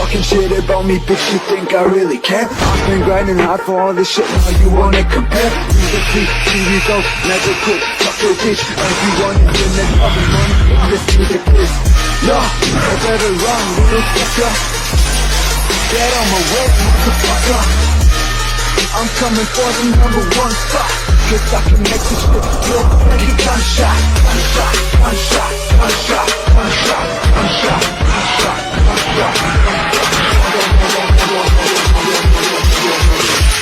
talking shit about me, bitch, you think I really care? I've been grinding hard for all this shit, now you wanna compare? Musically, here we go, never quit, fuck your bitch. Everyone in here make all the money, this music is. No, I better run, little fucker. Get on my way, motherfucker. I'm coming for the #1 spot. Cause I can make this shit feel like a gunshot. Gunshot, gunshot, gunshot, gunshot, gunshot, gunshot, gunshot.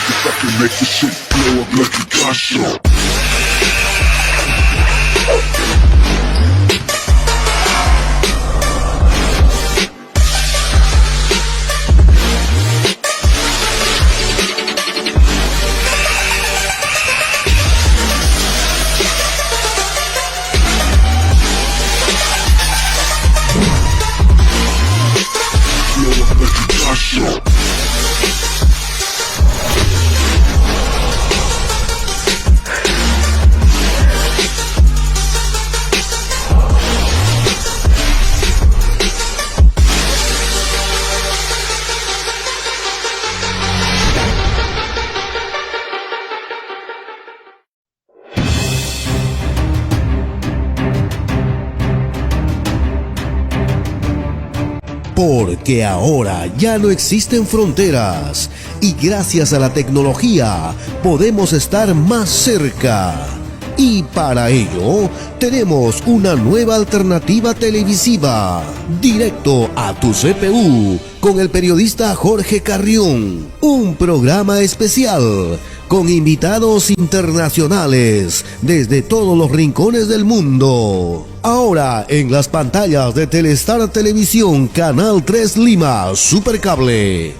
Cause I can make this shit blow up like a gunshot. Porque ahora ya no existen fronteras y gracias a la tecnología podemos estar más cerca. Y para ello tenemos una nueva alternativa televisiva, Directo a tu CPU, con el periodista Jorge Carrión. Un programa especial con invitados internacionales desde todos los rincones del mundo. Ahora en las pantallas de Telestar Televisión, Canal 3 Lima, Supercable.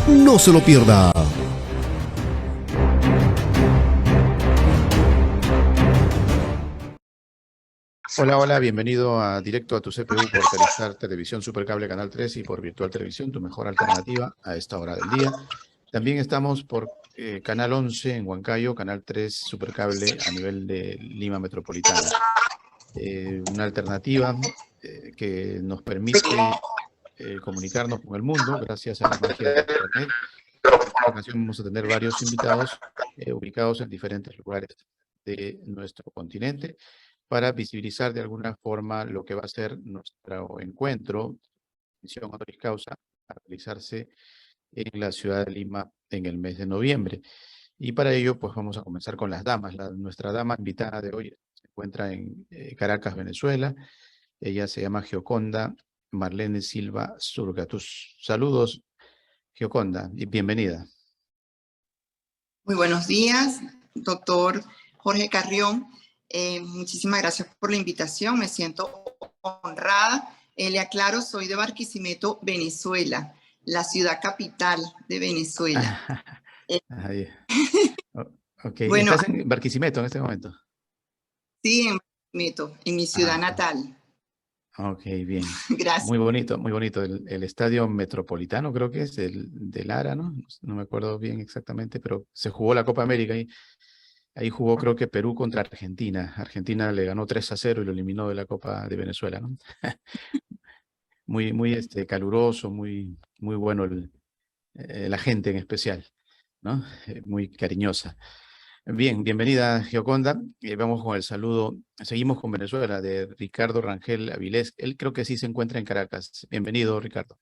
No se lo pierda. Hola, hola, bienvenido a Directo a tu CPU por Telestar Televisión Supercable Canal 3 y por Virtual Televisión, tu mejor alternativa a esta hora del día. También estamos por Canal 11 en Huancayo, Canal 3 Supercable a nivel de Lima Metropolitana. Una alternativa que nos permite comunicarnos con el mundo gracias a la magia de Internet. En esta ocasión vamos a tener varios invitados ubicados en diferentes lugares de nuestro continente, para visibilizar de alguna forma lo que va a ser nuestro encuentro, misión honoris causa, a realizarse en la ciudad de Lima en el mes de noviembre. Y para ello, pues vamos a comenzar con las damas. Nuestra dama invitada de hoy se encuentra en Caracas, Venezuela. Ella se llama Gioconda Marlene Silva Surgatus. Saludos, Gioconda, y bienvenida. Muy buenos días, doctor Jorge Carrión. Muchísimas gracias por la invitación, me siento honrada. Le aclaro, soy de Barquisimeto, Venezuela, la ciudad capital de Venezuela. Okay. Bueno, ¿Estás en Barquisimeto en este momento? Sí, en Barquisimeto, en mi ciudad natal. Ok, bien. Gracias. Muy bonito. El estadio Metropolitano creo que es de Lara, ¿no? No me acuerdo bien exactamente, pero se jugó la Copa América y ahí jugó creo que Perú contra Argentina. Argentina le ganó 3-0 y lo eliminó de la Copa de Venezuela, ¿no? Muy caluroso, muy bueno la gente en especial, ¿no? Muy cariñosa. Bien, bienvenida Gioconda. Vamos con el saludo. Seguimos con Venezuela, de Ricardo Rangel Avilés. Él creo que sí se encuentra en Caracas. Bienvenido, Ricardo.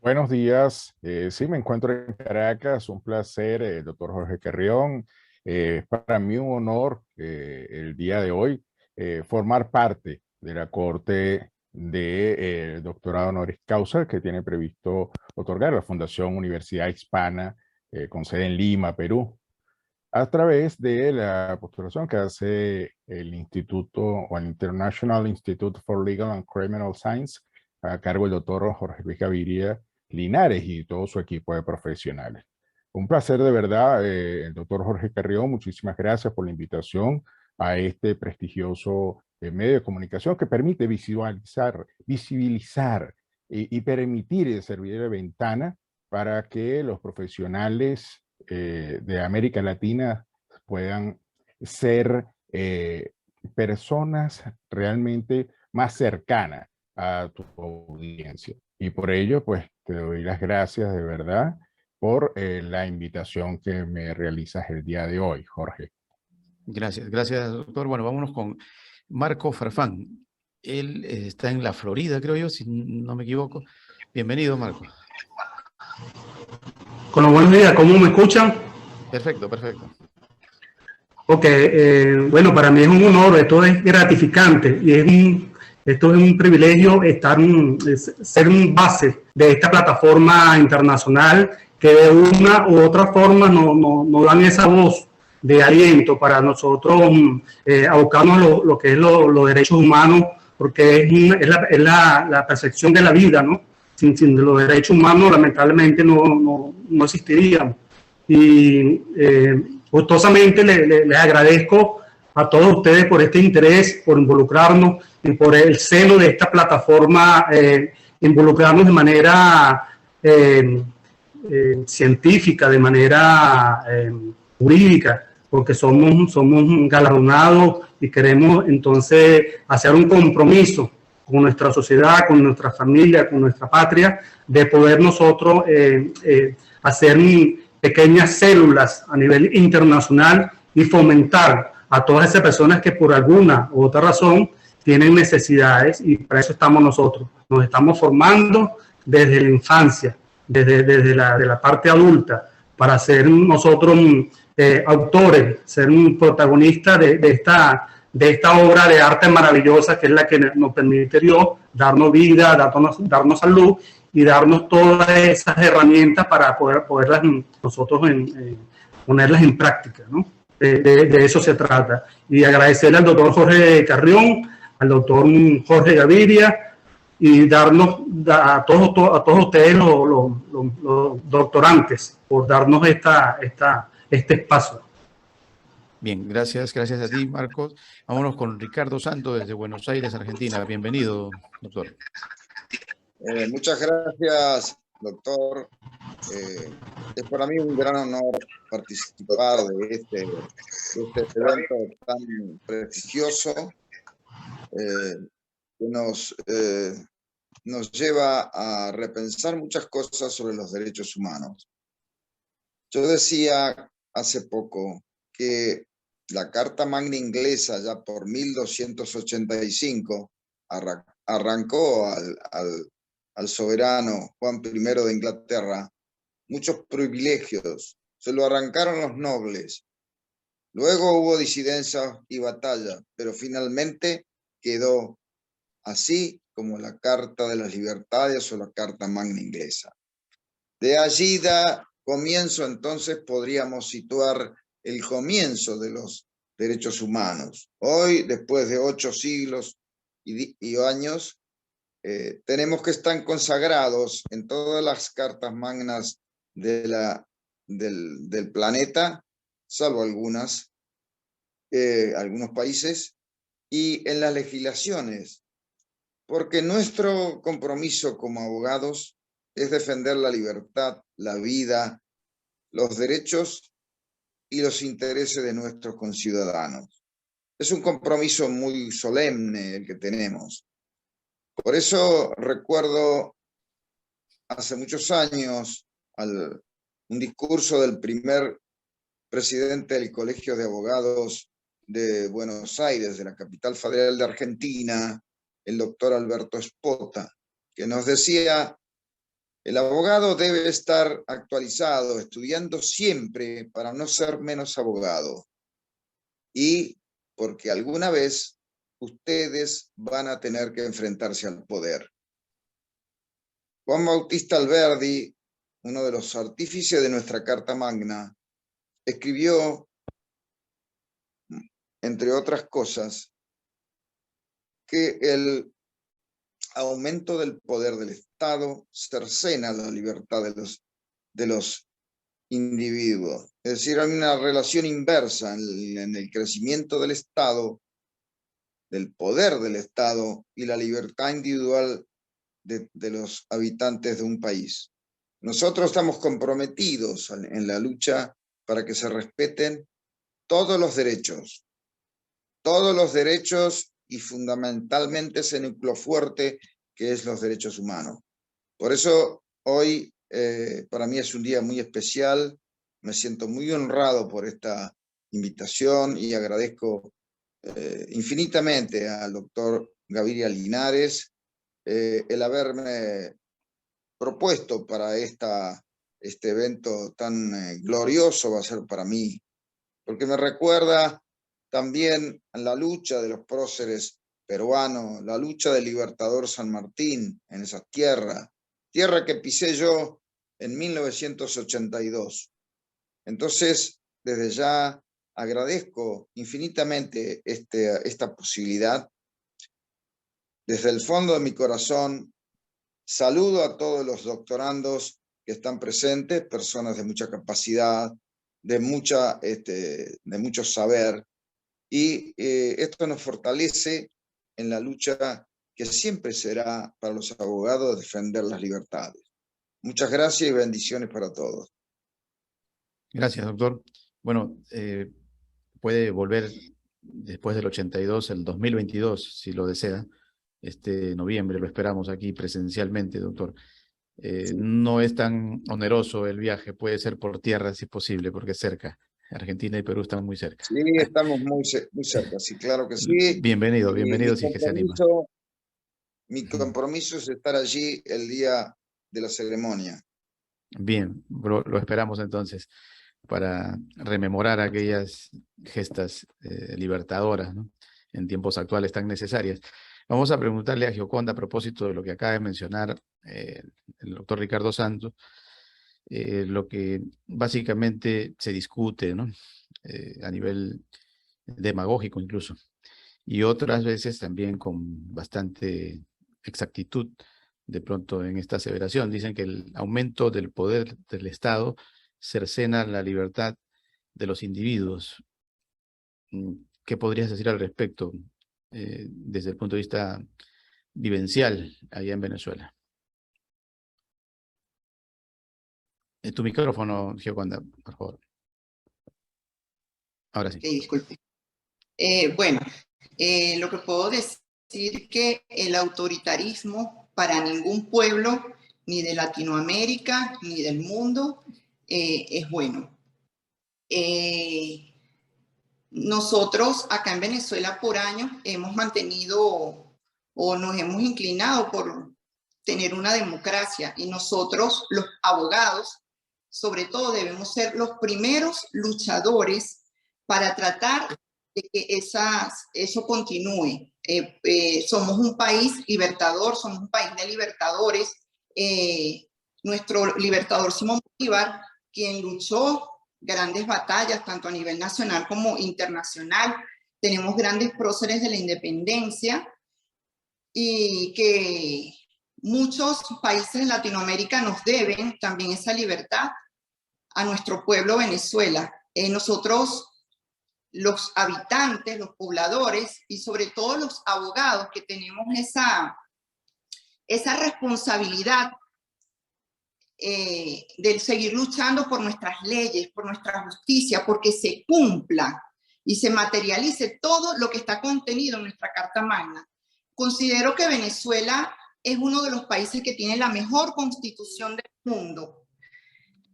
Buenos días. Sí, me encuentro en Caracas. Un placer, doctor Jorge Carrión. Para mí un honor el día de hoy formar parte de la corte de doctorado honoris causa que tiene previsto otorgar la Fundación Universidad Hispana con sede en Lima, Perú, a través de la postulación que hace el Instituto o el International Institute for Legal and Criminal Science a cargo del doctor Jorge Luis Gaviria Linares y todo su equipo de profesionales. Un placer de verdad, el doctor Jorge Carrión, muchísimas gracias por la invitación a este prestigioso medio de comunicación que permite visibilizar y permitir servir de ventana para que los profesionales de América Latina puedan ser personas realmente más cercanas a tu audiencia. Y por ello, pues te doy las gracias de verdad por la invitación que me realizas el día de hoy, Jorge. Gracias, gracias, doctor. Bueno, vámonos con Marco Farfán. Él está en la Florida, creo yo, si no me equivoco. Bienvenido, Marco. Con los buenos días, ¿cómo me escuchan? Perfecto, perfecto. Ok, bueno, para mí es un honor, esto es gratificante y esto es un privilegio ser un base de esta plataforma internacional que de una u otra forma nos dan esa voz de aliento para nosotros abocarnos a lo que es los derechos humanos, porque es la percepción de la vida, ¿no? Sin los derechos humanos, lamentablemente, no existiríamos. Y gustosamente les agradezco a todos ustedes por este interés, por involucrarnos y por el seno de esta plataforma, involucrarnos de manera científica, de manera jurídica, porque somos galardonados y queremos entonces hacer un compromiso con nuestra sociedad, con nuestra familia, con nuestra patria, de poder nosotros hacer pequeñas células a nivel internacional y fomentar a todas esas personas que por alguna u otra razón tienen necesidades, y para eso estamos nosotros. Nos estamos formando desde la infancia, desde la parte adulta, para ser nosotros autores, ser un protagonista de esta obra de arte maravillosa que es la que nos permite Dios darnos vida, darnos salud y darnos todas esas herramientas para poderlas nosotros ponerlas en práctica, ¿no? De eso se trata. Y agradecerle al doctor Jorge Carrión, al doctor Jorge Gaviria, y darnos a todos ustedes los doctorantes por darnos este espacio. Bien, gracias a ti, Marcos. Vámonos con Ricardo Santos desde Buenos Aires, Argentina. Bienvenido, doctor. Muchas gracias, doctor. Es para mí un gran honor participar de este evento tan prestigioso que nos lleva a repensar muchas cosas sobre los derechos humanos. Yo decía hace poco que la Carta Magna inglesa, ya por 1285, arrancó al soberano Juan I de Inglaterra muchos privilegios, se lo arrancaron los nobles. Luego hubo disidencia y batalla, pero finalmente quedó así como la Carta de las Libertades o la Carta Magna inglesa. De allí da comienzo, entonces podríamos situar el comienzo de los derechos humanos. Hoy, después de 8 siglos y años, tenemos que estar consagrados en todas las cartas magnas del planeta, salvo algunos países, y en las legislaciones, porque nuestro compromiso como abogados es defender la libertad, la vida, los derechos y los intereses de nuestros conciudadanos. Es un compromiso muy solemne el que tenemos. Por eso recuerdo hace muchos años un discurso del primer presidente del Colegio de Abogados de Buenos Aires, de la capital federal de Argentina, el doctor Alberto Espota, que nos decía: el abogado debe estar actualizado, estudiando siempre para no ser menos abogado. Y porque alguna vez ustedes van a tener que enfrentarse al poder. Juan Bautista Alberdi, uno de los artífices de nuestra Carta Magna, escribió, entre otras cosas, que el aumento del poder del Estado cercena la libertad de los individuos. Es decir, hay una relación inversa en el crecimiento del Estado, del poder del Estado y la libertad individual de los habitantes de un país. Nosotros estamos comprometidos en la lucha para que se respeten todos los derechos todos los derechos y fundamentalmente ese núcleo fuerte que es los derechos humanos. Por eso hoy para mí es un día muy especial, me siento muy honrado por esta invitación y agradezco infinitamente al doctor Gaviria Linares el haberme propuesto para este evento tan glorioso va a ser para mí, porque me recuerda también a la lucha de los próceres peruanos, la lucha del libertador San Martín en esa tierra que pisé yo en 1982. Entonces, desde ya agradezco infinitamente esta posibilidad. Desde el fondo de mi corazón, saludo a todos los doctorandos que están presentes, personas de mucha capacidad, de mucho saber, y esto nos fortalece en la lucha que siempre será para los abogados defender las libertades. Muchas gracias y bendiciones para todos. Gracias, doctor. Bueno, puede volver después del 82, el 2022, si lo desea. Este noviembre lo esperamos aquí presencialmente, doctor. No es tan oneroso el viaje, puede ser por tierra si es posible, porque es cerca. Argentina y Perú están muy cerca. Sí, estamos muy cerca, sí, claro que sí. Bienvenido si es que se anima. Mi compromiso es estar allí el día de la ceremonia. Bien, lo esperamos entonces para rememorar aquellas gestas libertadoras, ¿no?, en tiempos actuales tan necesarias. Vamos a preguntarle a Gioconda a propósito de lo que acaba de mencionar el doctor Ricardo Santos, lo que básicamente se discute, ¿no?, a nivel demagógico incluso, y otras veces también con bastante exactitud. De pronto en esta aseveración dicen que el aumento del poder del Estado cercena la libertad de los individuos. ¿Qué podrías decir al respecto desde el punto de vista vivencial allá en Venezuela? Tu micrófono, Gioconda, por favor. Ahora sí. Okay, disculpe. Bueno, lo que puedo decir que el autoritarismo para ningún pueblo, ni de Latinoamérica, ni del mundo, es bueno. Nosotros acá en Venezuela por años hemos mantenido o nos hemos inclinado por tener una democracia, y nosotros, los abogados, sobre todo, debemos ser los primeros luchadores para tratar de que eso continúe. Somos un país libertador, somos un país de libertadores. Nuestro libertador Simón Bolívar, quien luchó grandes batallas, tanto a nivel nacional como internacional. Tenemos grandes próceres de la independencia y que muchos países en Latinoamérica nos deben también esa libertad a nuestro pueblo Venezuela. Nosotros, los habitantes, los pobladores y sobre todo los abogados que tenemos esa responsabilidad de seguir luchando por nuestras leyes, por nuestra justicia, porque se cumpla y se materialice todo lo que está contenido en nuestra Carta Magna. Considero que Venezuela es uno de los países que tiene la mejor constitución del mundo.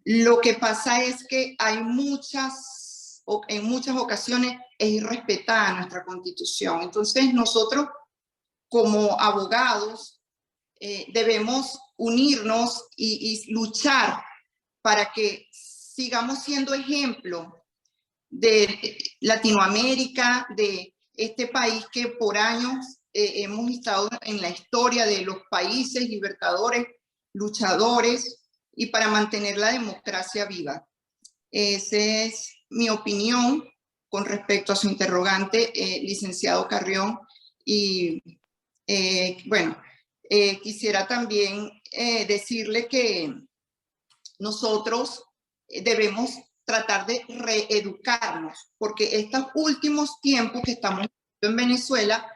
Lo que pasa es que en muchas ocasiones es irrespetada nuestra constitución. Entonces nosotros como abogados debemos unirnos y luchar para que sigamos siendo ejemplo de Latinoamérica, de este país que por años hemos estado en la historia de los países libertadores, luchadores, y para mantener la democracia viva. Esa es mi opinión con respecto a su interrogante, licenciado Carrión. Y bueno, quisiera también decirle que nosotros debemos tratar de reeducarnos, porque estos últimos tiempos que estamos en Venezuela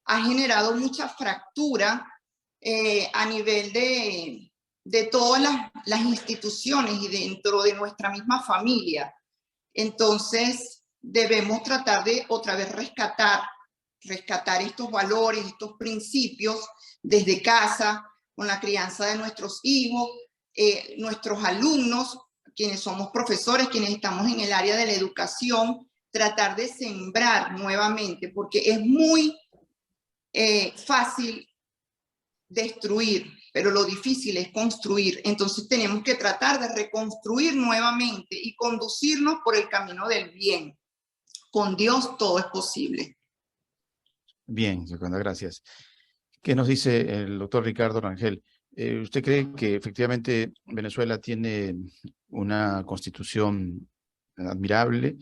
ha generado mucha fractura a nivel de todas las instituciones y dentro de nuestra misma familia. Entonces, debemos tratar de otra vez rescatar estos valores, estos principios desde casa, con la crianza de nuestros hijos, nuestros alumnos, quienes somos profesores, quienes estamos en el área de la educación, tratar de sembrar nuevamente, porque es muy fácil destruir, pero lo difícil es construir. Entonces tenemos que tratar de reconstruir nuevamente y conducirnos por el camino del bien. Con Dios todo es posible. Bien, Gioconda, gracias. ¿Qué nos dice el doctor Ricardo Rangel? ¿Usted cree que efectivamente Venezuela tiene una constitución admirable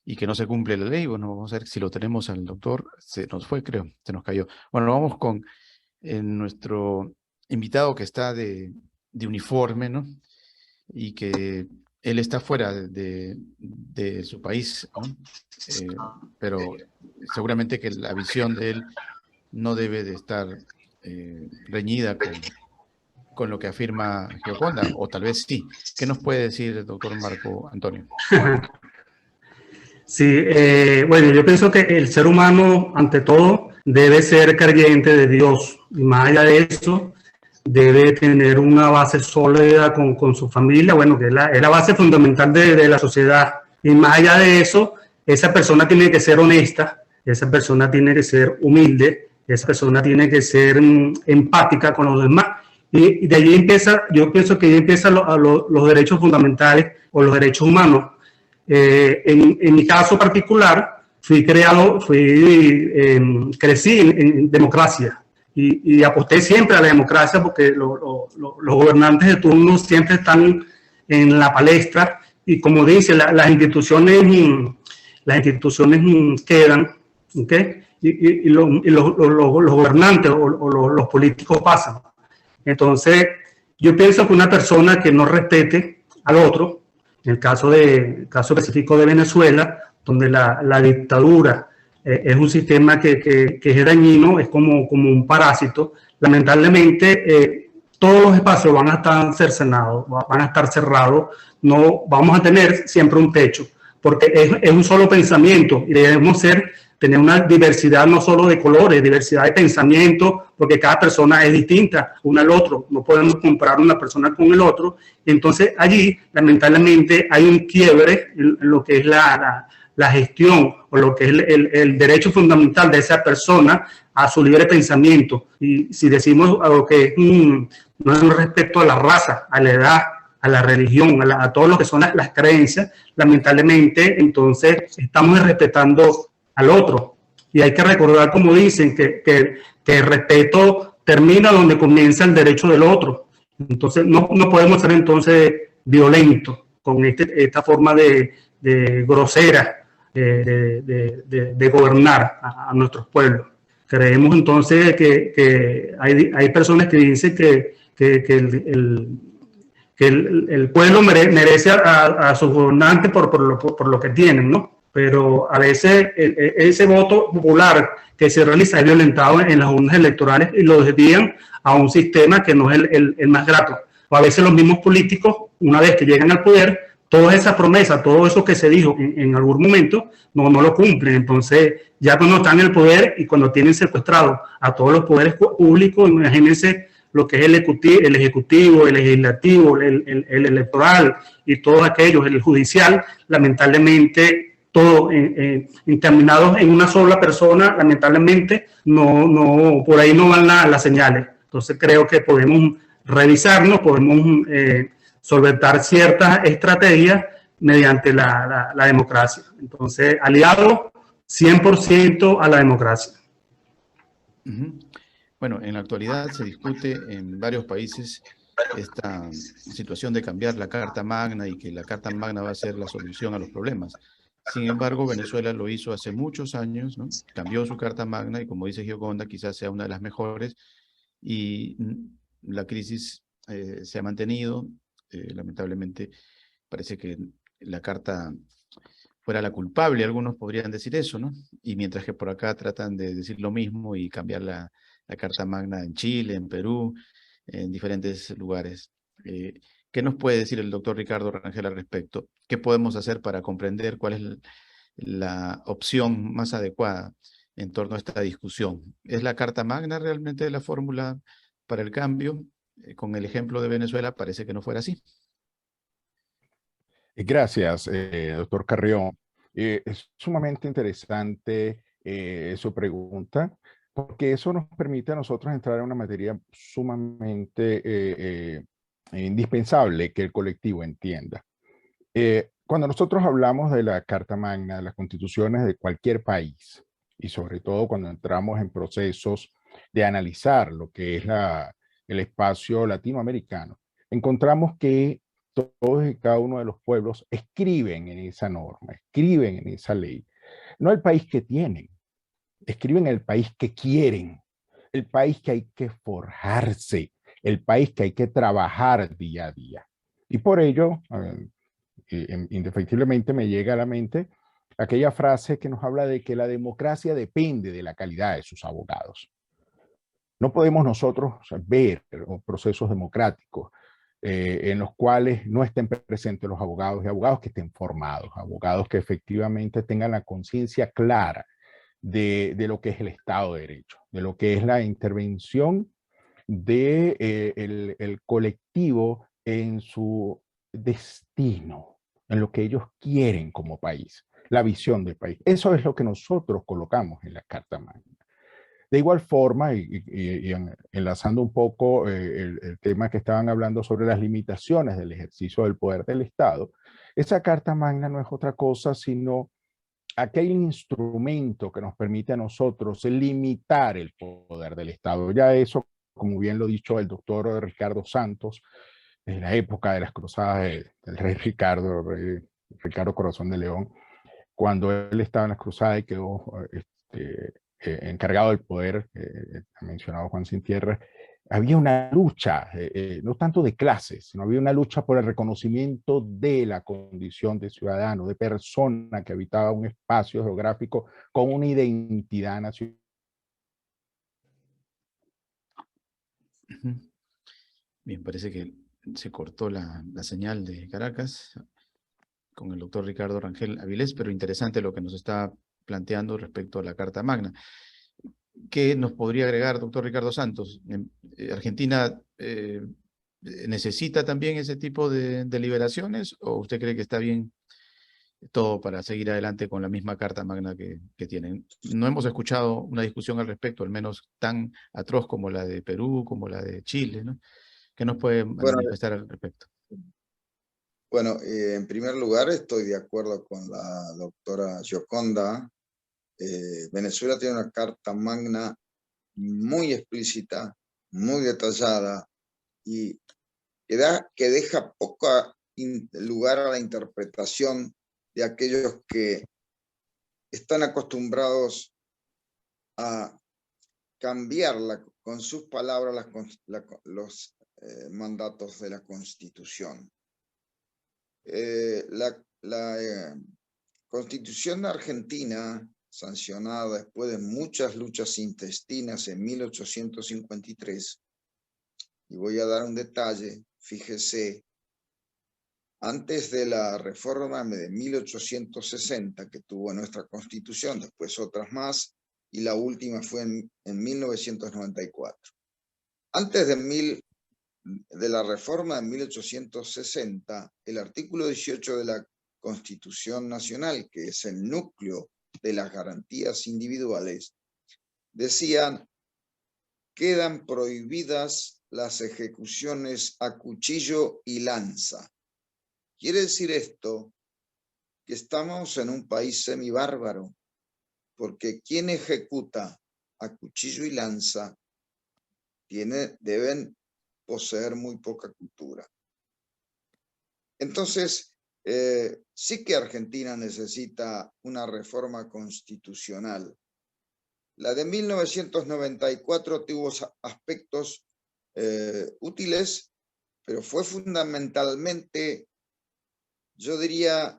y que no se cumple la ley? Bueno, vamos a ver si lo tenemos al doctor. Se nos fue, creo, se nos cayó. Bueno, vamos con nuestro invitado que está de uniforme, ¿no? Y que él está fuera de su país, ¿no? Pero seguramente que la visión de él no debe de estar reñida con lo que afirma Gioconda, o tal vez sí. ¿Qué nos puede decir el doctor Marco Antonio? Sí, bueno, yo pienso que el ser humano, ante todo, debe ser creyente de Dios. Y más allá de eso, debe tener una base sólida con su familia, bueno, que es la base fundamental de la sociedad. Y más allá de eso, esa persona tiene que ser honesta, esa persona tiene que ser humilde, esa persona tiene que ser empática con los demás. Y de allí empieza, yo pienso que ahí empiezan los derechos fundamentales o los derechos humanos. En mi caso particular, crecí en democracia y aposté siempre a la democracia porque los gobernantes de turno siempre están en la palestra y, como dice, las instituciones quedan, ¿okay? Y los gobernantes o los políticos pasan. Entonces, yo pienso que una persona que no respete al otro, en el caso específico de Venezuela, donde la dictadura es un sistema que es dañino, es como un parásito, lamentablemente todos los espacios van a estar cercenados, van a estar cerrados, no vamos a tener siempre un techo, porque es un solo pensamiento y debemos tener una diversidad no solo de colores, diversidad de pensamientos, porque cada persona es distinta una al otro, no podemos comparar una persona con el otro. Entonces allí lamentablemente hay un quiebre en lo que es la gestión o lo que es el derecho fundamental de esa persona a su libre pensamiento. Y si decimos algo que no es un respeto a la raza, a la edad, a la religión, a todo lo que son las creencias, lamentablemente entonces estamos respetando al otro. Y hay que recordar, como dicen, que el respeto termina donde comienza el derecho del otro. Entonces no podemos ser entonces violentos con esta forma de grosera de gobernar a nuestros pueblos. Creemos entonces que hay personas que dicen que el pueblo merece a sus gobernantes por lo que tienen, ¿no? Pero a veces ese voto popular que se realiza es violentado en las urnas electorales y lo desvían a un sistema que no es el más grato. O a veces los mismos políticos, una vez que llegan al poder, todas esas promesas, todo eso que se dijo en algún momento, no lo cumplen. Entonces, ya cuando están en el poder y cuando tienen secuestrado a todos los poderes públicos, imagínense lo que es el ejecutivo, el legislativo, el electoral y todos aquellos, el judicial, lamentablemente todo encaminados en una sola persona, lamentablemente por ahí no van las señales. Entonces creo que podemos revisarnos, podemos solventar ciertas estrategias mediante la democracia. Entonces, aliado 100% a la democracia. Bueno, en la actualidad se discute en varios países esta situación de cambiar la Carta Magna y que la Carta Magna va a ser la solución a los problemas. Sin embargo, Venezuela lo hizo hace muchos años, ¿no? Cambió su Carta Magna y, como dice Gioconda, quizás sea una de las mejores, y la crisis se ha mantenido. Lamentablemente parece que la Carta fuera la culpable, algunos podrían decir eso, ¿no? Y mientras que por acá tratan de decir lo mismo y cambiar la Carta Magna en Chile, en Perú, en diferentes lugares. ¿Qué nos puede decir el doctor Ricardo Rangel al respecto? ¿Qué podemos hacer para comprender cuál es la opción más adecuada en torno a esta discusión. ¿Es la Carta Magna realmente la fórmula para el cambio? Con el ejemplo de Venezuela parece que no fuera así. Gracias, doctor Carrión. Es sumamente interesante su pregunta, porque eso nos permite a nosotros entrar en una materia sumamente indispensable que el colectivo entienda. Cuando nosotros hablamos de la Carta Magna, de las constituciones de cualquier país, y sobre todo cuando entramos en procesos de analizar lo que es el espacio latinoamericano, encontramos que todos y cada uno de los pueblos escriben en esa norma, escriben en esa ley. No el país que tienen, escriben el país que quieren, el país que hay que forjarse, el país que hay que trabajar día a día. Y por ello, indefectiblemente me llega a la mente aquella frase que nos habla de que la democracia depende de la calidad de sus abogados. No podemos nosotros ver procesos democráticos en los cuales no estén presentes los abogados y abogados que estén formados, abogados que efectivamente tengan la conciencia clara de lo que es el Estado de Derecho, de lo que es la intervención el colectivo en su destino, en lo que ellos quieren como país, la visión del país. Eso es lo que nosotros colocamos en la Carta Magna. De igual forma, enlazando un poco el tema que estaban hablando sobre las limitaciones del ejercicio del poder del Estado, esa Carta Magna no es otra cosa sino aquel instrumento que nos permite a nosotros limitar el poder del Estado. Ya eso, como bien lo ha dicho el doctor Ricardo Santos, en la época de las cruzadas del rey Ricardo Corazón de León, cuando él estaba en las cruzadas y quedó encargado del poder, mencionado Juan Sin Tierra, había una lucha, no tanto de clases, sino había una lucha por el reconocimiento de la condición de ciudadano, de persona que habitaba un espacio geográfico con una identidad nacional. Bien, parece que se cortó la señal de Caracas con el doctor Ricardo Rangel Avilés, pero interesante lo que nos está planteando respecto a la Carta Magna. ¿Qué nos podría agregar, doctor Ricardo Santos? ¿Argentina necesita también ese tipo de deliberaciones o usted cree que está bien todo para seguir adelante con la misma Carta Magna que tienen? No hemos escuchado una discusión al respecto, al menos tan atroz como la de Perú, como la de Chile, ¿no? ¿Qué nos puede manifestar al respecto? Bueno, en primer lugar estoy de acuerdo con la doctora Gioconda. Venezuela tiene una Carta Magna muy explícita, muy detallada y que deja poco lugar a la interpretación de aquellos que están acostumbrados a cambiar con sus palabras los mandatos de la Constitución. La Constitución argentina, sancionada después de muchas luchas intestinas en 1853, y voy a dar un detalle, fíjese, antes de la reforma de 1860 que tuvo nuestra Constitución, después otras más, y la última fue en 1994. Antes de la reforma de 1860, el artículo 18 de la Constitución Nacional, que es el núcleo de las garantías individuales, decían: quedan prohibidas las ejecuciones a cuchillo y lanza. Quiere decir esto que estamos en un país semibárbaro, porque quien ejecuta a cuchillo y lanza deben poseer muy poca cultura. Entonces, sí que Argentina necesita una reforma constitucional. La de 1994 tuvo aspectos útiles, pero fue fundamentalmente, yo diría,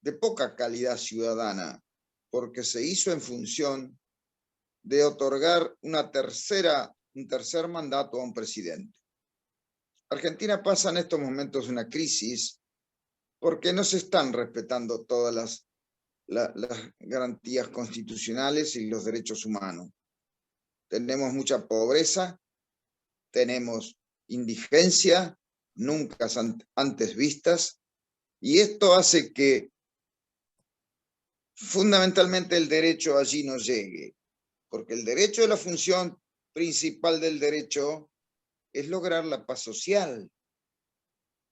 de poca calidad ciudadana, porque se hizo en función de otorgar un tercer mandato a un presidente. Argentina pasa en estos momentos una crisis porque no se están respetando todas las garantías constitucionales y los derechos humanos. Tenemos mucha pobreza, tenemos indigencia, nunca antes vistas, y esto hace que fundamentalmente el derecho allí no llegue, porque el derecho, la función principal del derecho es lograr la paz social,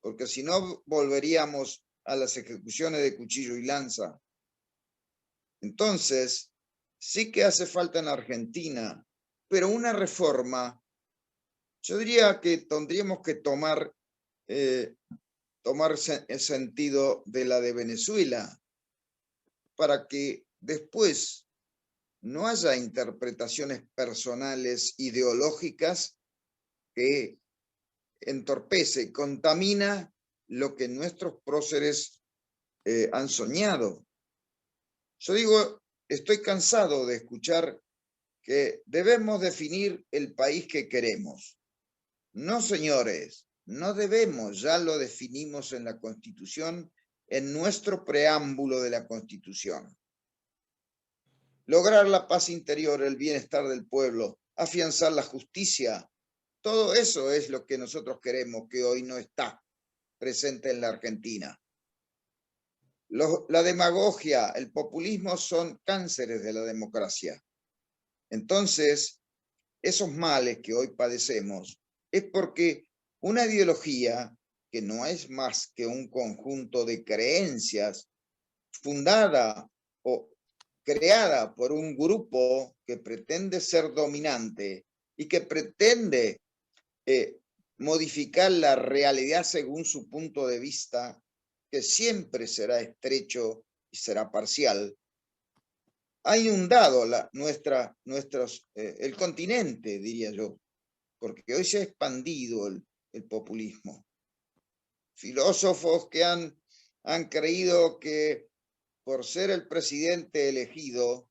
porque si no volveríamos a las ejecuciones de cuchillo y lanza. Entonces, sí que hace falta en Argentina, pero una reforma, yo diría que tendríamos que tomar el sentido de la de Venezuela, para que después no haya interpretaciones personales, ideológicas, que entorpece y contamina lo que nuestros próceres han soñado. Yo digo, estoy cansado de escuchar que debemos definir el país que queremos. No, señores, no debemos, ya lo definimos en la Constitución, en nuestro preámbulo de la Constitución. Lograr la paz interior, el bienestar del pueblo, afianzar la justicia, todo eso es lo que nosotros queremos, que hoy no está presente en la Argentina. La demagogia, el populismo son cánceres de la democracia. Entonces, esos males que hoy padecemos es porque una ideología que no es más que un conjunto de creencias fundada o creada por un grupo que pretende ser dominante y que pretende modificar la realidad según su punto de vista, que siempre será estrecho y será parcial, ha inundado el continente, diría yo, porque hoy se ha expandido el populismo. Filósofos que han creído que por ser el presidente elegido,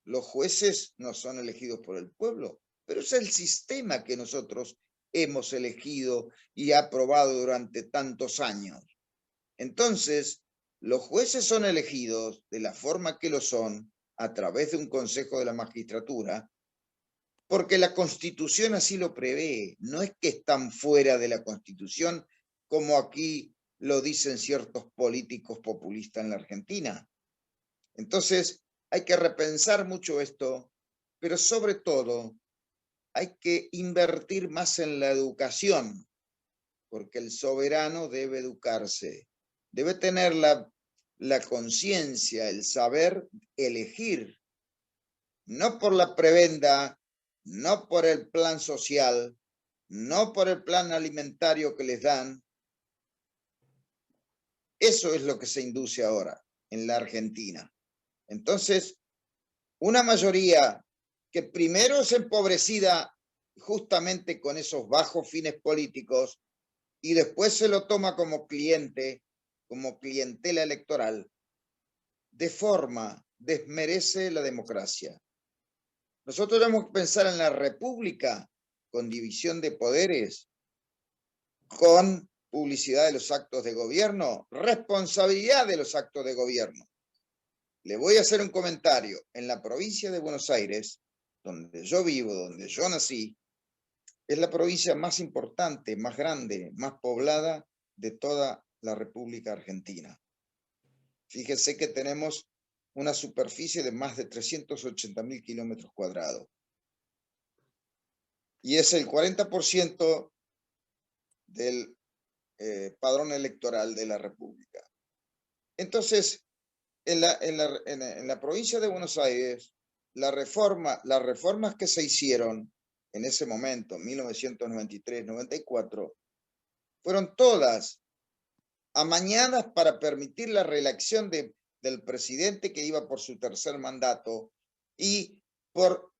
los jueces no son elegidos por el pueblo, pero es el sistema que nosotros hemos elegido y aprobado durante tantos años. Entonces, los jueces son elegidos de la forma que lo son, a través de un consejo de la magistratura, porque la Constitución así lo prevé. No es que están fuera de la Constitución, como aquí lo dicen ciertos políticos populistas en la Argentina. Entonces, hay que repensar mucho esto, pero sobre todo, hay que invertir más en la educación, porque el soberano debe educarse, debe tener la conciencia, el saber elegir, no por la prebenda, no por el plan social, no por el plan alimentario que les dan. Eso es lo que se induce ahora en la Argentina. Entonces, una mayoría que primero es empobrecida justamente con esos bajos fines políticos y después se lo toma como cliente, como clientela electoral, deforma, desmerece la democracia. Nosotros tenemos que pensar en la república con división de poderes, con publicidad de los actos de gobierno, responsabilidad de los actos de gobierno. Le voy a hacer un comentario. En la provincia de Buenos Aires, donde yo vivo, donde yo nací, es la provincia más importante, más grande, más poblada de toda la República Argentina. Fíjese que tenemos una superficie de más de 380.000 kilómetros cuadrados. Y es el 40% del padrón electoral de la República. Entonces, en la provincia de Buenos Aires, las reformas que se hicieron en ese momento, 1993-94, fueron todas amañadas para permitir la reelección del presidente que iba por su tercer mandato y por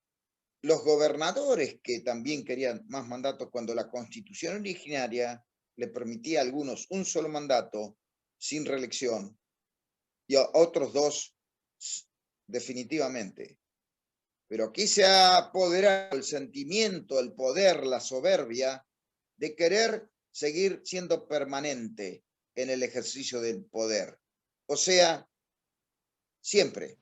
los gobernadores que también querían más mandatos cuando la Constitución originaria le permitía a algunos un solo mandato sin reelección y a otros 2 definitivamente. Pero aquí se ha apoderado el sentimiento, el poder, la soberbia de querer seguir siendo permanente en el ejercicio del poder. O sea, siempre.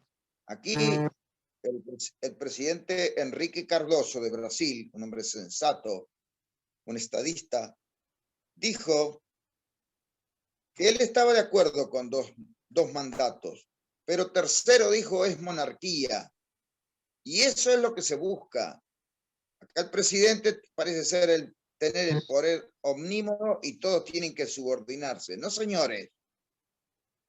Aquí el presidente Enrique Cardoso de Brasil, un hombre sensato, un estadista, dijo que él estaba de acuerdo con dos mandatos, pero tercero dijo es monarquía. Y eso es lo que se busca. Acá el presidente parece ser tener el poder omnímodo y todos tienen que subordinarse. No, señores.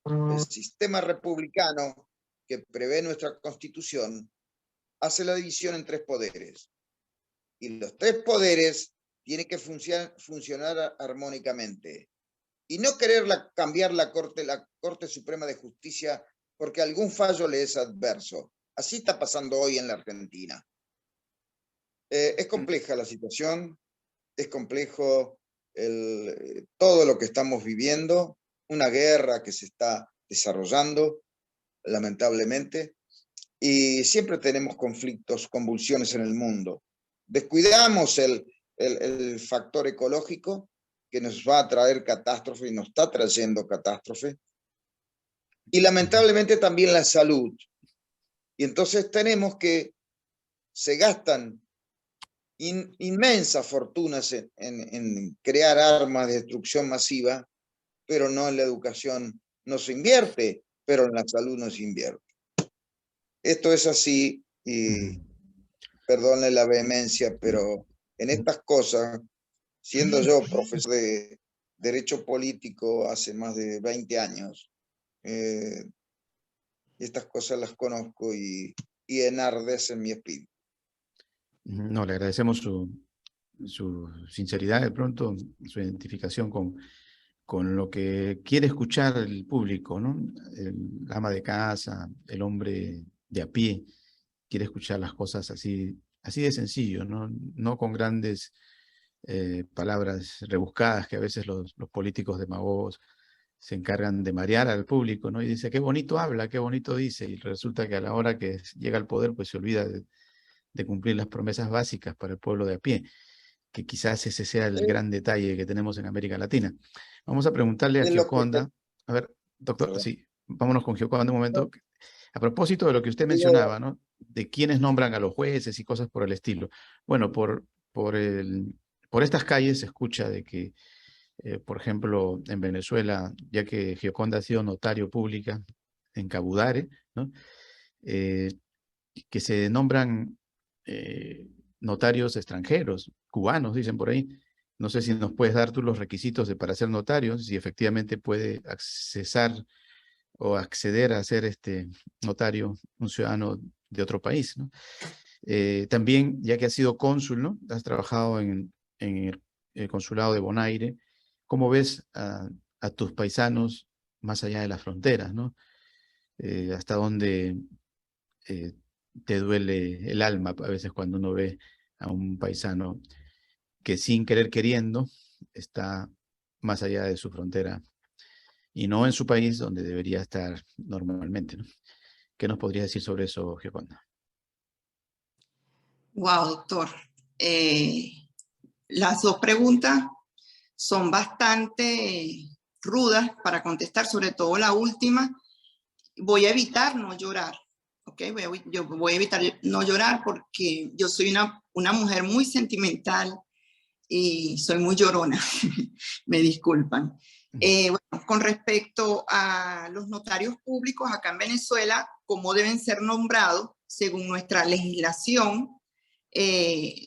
El sistema republicano que prevé nuestra Constitución hace la división en 3 poderes. Y los 3 poderes tienen que funcionar armónicamente. Y no querer cambiar la Corte Suprema de Justicia porque algún fallo le es adverso. Así está pasando hoy en la Argentina. Es compleja la situación, es complejo todo lo que estamos viviendo, una guerra que se está desarrollando, lamentablemente, y siempre tenemos conflictos, convulsiones en el mundo. Descuidamos el factor ecológico que nos va a traer catástrofe y nos está trayendo catástrofe, y lamentablemente también la salud. Y entonces tenemos que se gastan inmensas fortunas en crear armas de destrucción masiva, pero no en la educación no se invierte, pero en la salud no se invierte. Esto es así, y perdone la vehemencia, pero en estas cosas, siendo yo profesor de Derecho Político hace más de 20 años, estas cosas las conozco y enardecen mi espíritu. No, le agradecemos su sinceridad, de pronto, su identificación con lo que quiere escuchar el público, ¿no? El ama de casa, el hombre de a pie, quiere escuchar las cosas así de sencillo, ¿no? No con grandes palabras rebuscadas que a veces los políticos demagogos se encargan de marear al público, ¿no? Y dice, qué bonito habla, qué bonito dice, y resulta que a la hora que llega al poder, pues se olvida de cumplir las promesas básicas para el pueblo de a pie, que quizás ese sea el gran detalle que tenemos en América Latina. Vamos a preguntarle a Gioconda. A ver, doctor, sí, vámonos con Gioconda un momento. A propósito de lo que usted mencionaba, ¿no? De quiénes nombran a los jueces y cosas por el estilo. Bueno, por estas calles se escucha de que, por ejemplo, en Venezuela, ya que Gioconda ha sido notario pública en Cabudare, ¿no? Que se nombran notarios extranjeros, cubanos, dicen por ahí. No sé si nos puedes dar tú los requisitos para ser notario, si efectivamente puede accesar o acceder a ser notario un ciudadano de otro país, ¿no? También, ya que has sido cónsul, ¿no? Has trabajado en el consulado de Bonaire. ¿Cómo ves a tus paisanos más allá de las fronteras, ¿no? ¿Hasta dónde te duele el alma a veces cuando uno ve a un paisano que sin querer queriendo está más allá de su frontera y no en su país donde debería estar normalmente, ¿no? ¿Qué nos podrías decir sobre eso, Gioconda? Wow, doctor. Las 2 preguntas son bastante rudas para contestar, sobre todo la última. Voy a evitar no llorar, ¿ok? Yo voy a evitar no llorar porque yo soy una mujer muy sentimental y soy muy llorona, me disculpan. Bueno, con respecto a los notarios públicos acá en Venezuela, cómo deben ser nombrados según nuestra legislación,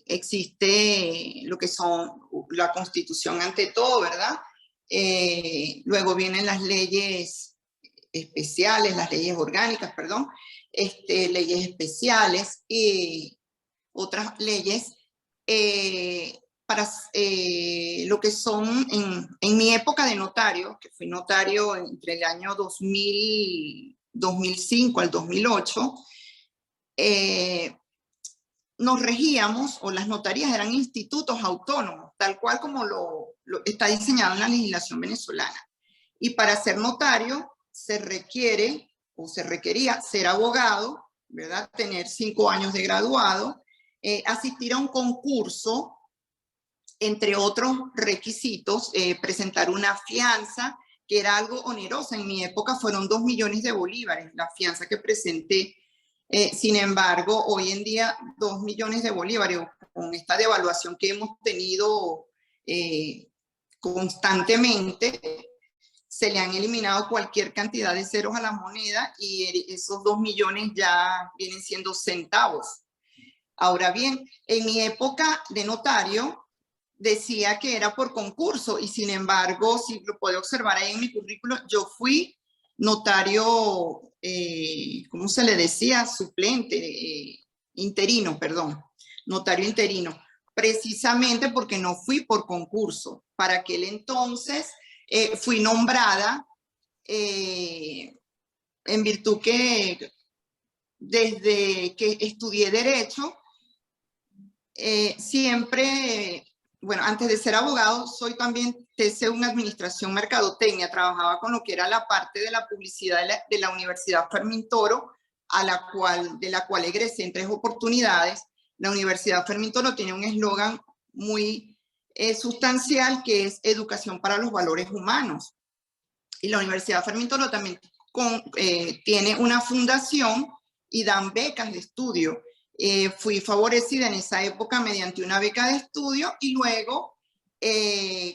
existe lo que son la Constitución ante todo, ¿verdad? Luego vienen las leyes especiales, las leyes orgánicas, perdón, leyes especiales y otras leyes para lo que son en mi época de notario, que fui notario entre el año 2005 al 2008, nos regíamos, o las notarías eran institutos autónomos, tal cual como lo está diseñado en la legislación venezolana. Y para ser notario se requiere, o se requería ser abogado, ¿verdad? Tener 5 años de graduado, asistir a un concurso, entre otros requisitos, presentar una fianza que era algo onerosa. En mi época fueron 2 millones de bolívares la fianza que presenté. Sin embargo, hoy en día 2 millones de bolívares, con esta devaluación que hemos tenido constantemente, se le han eliminado cualquier cantidad de ceros a la moneda y esos 2 millones ya vienen siendo centavos. Ahora bien, en mi época de notario decía que era por concurso y sin embargo, si lo puede observar ahí en mi currículo, yo fui notario, ¿cómo se le decía? Suplente, interino, perdón, notario interino, precisamente porque no fui por concurso. Para aquel entonces fui nombrada en virtud que desde que estudié Derecho, siempre, bueno, antes de ser abogado, soy también TCU en Administración Mercadotecnia, trabajaba con lo que era la parte de la publicidad de la Universidad Fermín Toro, de la cual egresé en 3 oportunidades. La Universidad Fermín Toro tiene un eslogan muy sustancial que es Educación para los Valores Humanos. Y la Universidad Fermín Toro también tiene una fundación y dan becas de estudio. Fui favorecida en esa época mediante una beca de estudio y luego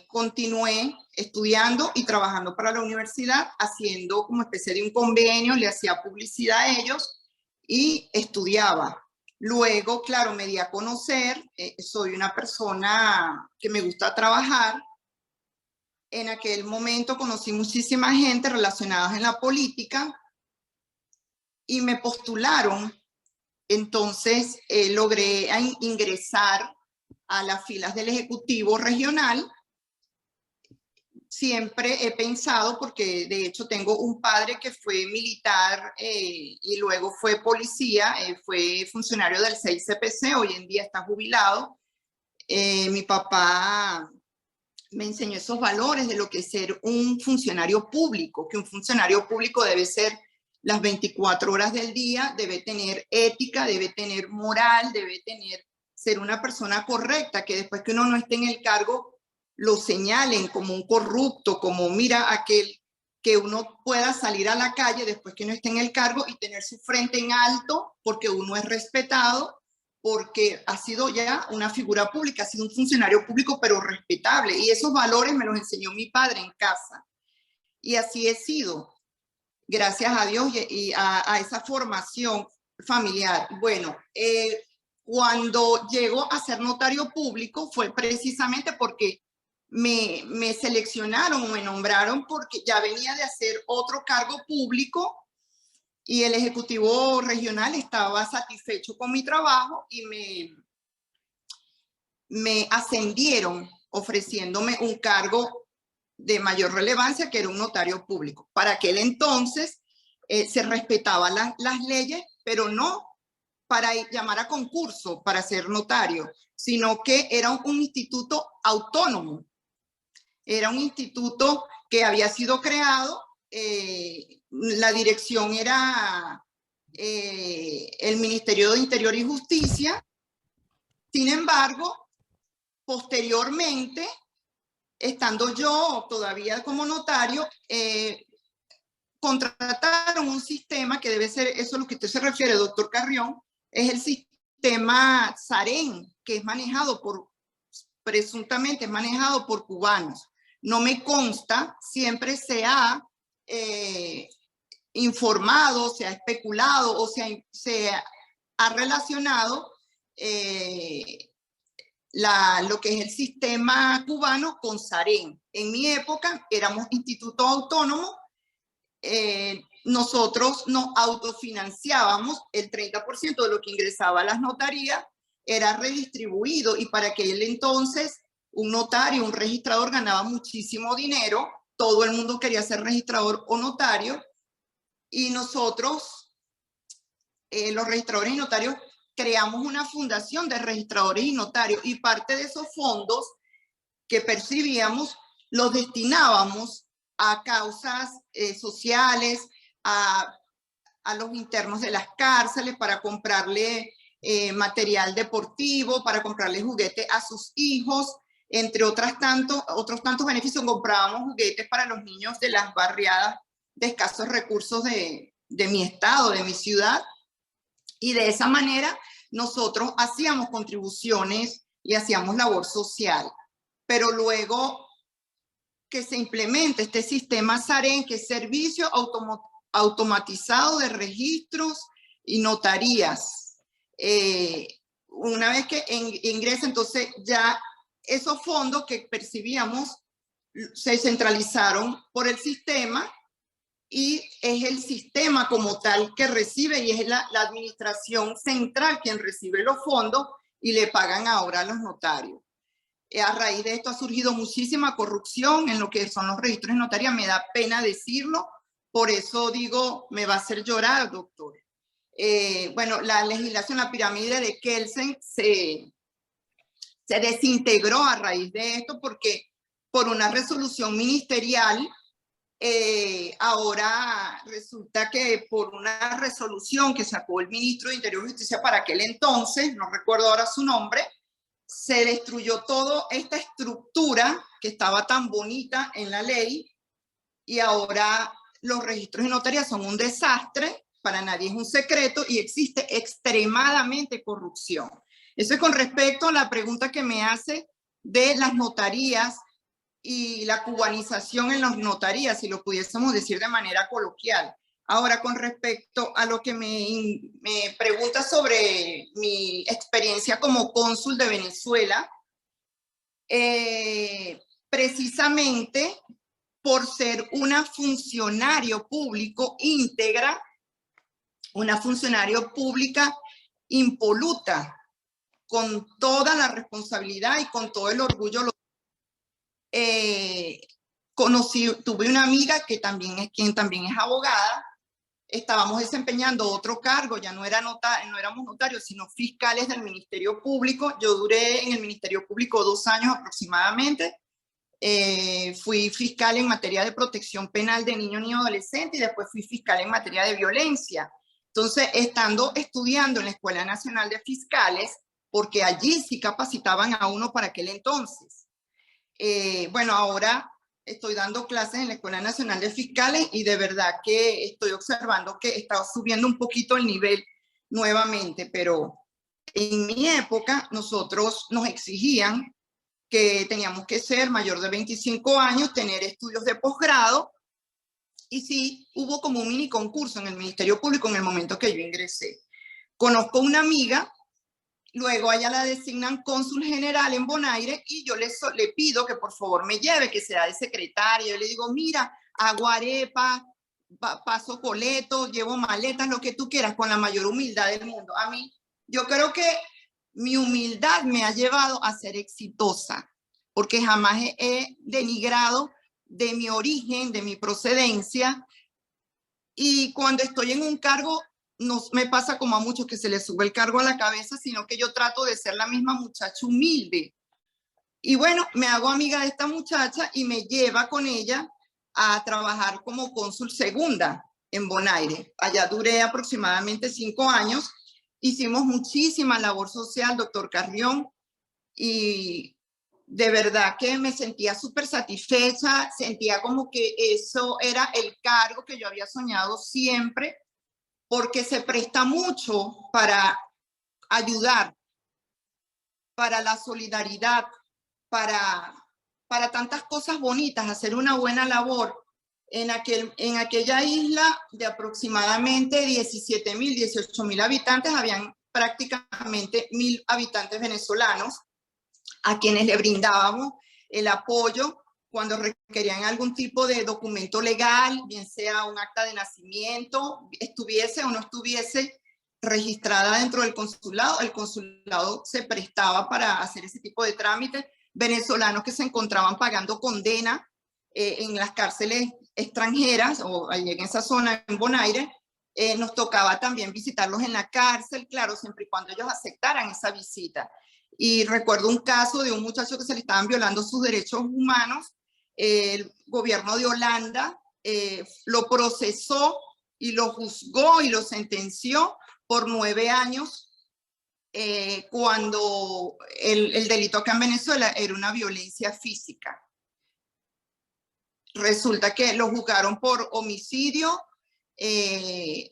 continué estudiando y trabajando para la universidad, haciendo como especie de un convenio, le hacía publicidad a ellos y estudiaba. Luego, claro, me di a conocer, soy una persona que me gusta trabajar. En aquel momento conocí muchísima gente relacionada en la política y me postularon. Entonces logré ingresar a las filas del Ejecutivo Regional. Siempre he pensado, porque de hecho tengo un padre que fue militar y luego fue policía, fue funcionario del 6CPC, hoy en día está jubilado. Mi papá me enseñó esos valores de lo que es ser un funcionario público, que un funcionario público debe ser las 24 horas del día, debe tener ética, debe tener moral, debe ser una persona correcta, que después que uno no esté en el cargo lo señalen como un corrupto, como mira aquel, que uno pueda salir a la calle después que no esté en el cargo y tener su frente en alto porque uno es respetado, porque ha sido ya una figura pública, ha sido un funcionario público pero respetable, y esos valores me los enseñó mi padre en casa y así he sido. Gracias a Dios y a esa formación familiar. Bueno, cuando llego a ser notario público fue precisamente porque me seleccionaron o me nombraron porque ya venía de hacer otro cargo público y el Ejecutivo Regional estaba satisfecho con mi trabajo y me ascendieron ofreciéndome un cargo de mayor relevancia, que era un notario público. Para aquel entonces se respetaban las leyes, pero no para llamar a concurso para ser notario, sino que era un instituto autónomo. Era un instituto que había sido creado, la dirección era el Ministerio de Interior y Justicia. Sin embargo, posteriormente, estando yo todavía como notario, contrataron un sistema que debe ser, eso a lo que usted se refiere, doctor Carrión, es el sistema SAREN, que es manejado presuntamente es manejado por cubanos. No me consta, siempre se ha informado, se ha especulado o se ha relacionado lo que es el sistema cubano con SAREN. En mi época éramos instituto autónomo, nosotros nos autofinanciábamos, el 30% de lo que ingresaba a las notarías era redistribuido, y para aquel entonces un notario, un registrador ganaba muchísimo dinero, todo el mundo quería ser registrador o notario, y nosotros, los registradores y notarios, creamos una fundación de registradores y notarios, y parte de esos fondos que percibíamos los destinábamos a causas sociales, a los internos de las cárceles, para comprarle material deportivo, para comprarle juguetes a sus hijos, entre otros tantos beneficios. Comprábamos juguetes para los niños de las barriadas de escasos recursos de mi estado, de mi ciudad, y de esa manera nosotros hacíamos contribuciones y hacíamos labor social. Pero luego que se implemente este sistema SAREN, que es Servicio Automatizado de Registros y Notarías, una vez que ingresa, entonces ya esos fondos que percibíamos se centralizaron por el sistema, y es el sistema como tal que recibe, y es la administración central quien recibe los fondos y le pagan ahora a los notarios. A raíz de esto ha surgido muchísima corrupción en lo que son los registros de notaría. Me da pena decirlo, por eso digo, me va a hacer llorar, doctor. Bueno, la legislación, la pirámide de Kelsen se desintegró a raíz de esto, porque por una resolución ministerial, ahora resulta que por una resolución que sacó el ministro de Interior y Justicia para aquel entonces, no recuerdo ahora su nombre, se destruyó toda esta estructura que estaba tan bonita en la ley, y ahora los registros de notaría son un desastre, para nadie es un secreto, y existe extremadamente corrupción. Eso es con respecto a la pregunta que me hace de las notarías y la cubanización en las notarías, si lo pudiésemos decir de manera coloquial. Ahora, con respecto a lo que me pregunta sobre mi experiencia como cónsul de Venezuela, precisamente por ser una funcionario público íntegra, una funcionario pública impoluta, con toda la responsabilidad y con todo el orgullo. Tuve una amiga que también es abogada. Estábamos desempeñando otro cargo, ya no éramos notarios, sino fiscales del Ministerio Público. Yo duré en el Ministerio Público 2 años aproximadamente. Fui fiscal en materia de protección penal de niños y adolescentes, y después fui fiscal en materia de violencia. Entonces, estudiando en la Escuela Nacional de Fiscales, porque allí sí capacitaban a uno para aquel entonces. Bueno, ahora estoy dando clases en la Escuela Nacional de Fiscales, y de verdad que estoy observando que está subiendo un poquito el nivel nuevamente, pero en mi época nosotros nos exigían que teníamos que ser mayor de 25 años, tener estudios de posgrado, y sí hubo como un mini concurso en el Ministerio Público en el momento que yo ingresé. Conozco una amiga. Luego a ella la designan cónsul general en Bonaire, y yo le pido que por favor me lleve, que sea de secretaria. Yo le digo, mira, hago arepa, paso coleto, llevo maletas, lo que tú quieras, con la mayor humildad del mundo. Yo creo que mi humildad me ha llevado a ser exitosa, porque jamás he denigrado de mi origen, de mi procedencia, y cuando estoy en un cargo, no me pasa como a muchos que se les sube el cargo a la cabeza, sino que yo trato de ser la misma muchacha humilde. Y bueno, me hago amiga de esta muchacha y me lleva con ella a trabajar como cónsul segunda en Bonaire. Allá duré aproximadamente 5 años. Hicimos muchísima labor social, doctor Carrión, y de verdad que me sentía súper satisfecha, sentía como que eso era el cargo que yo había soñado siempre, porque se presta mucho para ayudar, para la solidaridad, para tantas cosas bonitas, hacer una buena labor. En aquella isla de aproximadamente 17.000, 18.000 habitantes, habían prácticamente 1.000 habitantes venezolanos, a quienes le brindábamos el apoyo cuando requerían algún tipo de documento legal, bien sea un acta de nacimiento, estuviese o no estuviese registrada dentro del consulado. El consulado se prestaba para hacer ese tipo de trámites. Venezolanos que se encontraban pagando condena en las cárceles extranjeras, o allí en esa zona en Bonaire, nos tocaba también visitarlos en la cárcel, claro, siempre y cuando ellos aceptaran esa visita. Y recuerdo un caso de un muchacho que se le estaban violando sus derechos humanos. El gobierno de Holanda lo procesó y lo juzgó y lo sentenció por 9 años cuando el delito acá en Venezuela era una violencia física. Resulta que lo juzgaron por homicidio en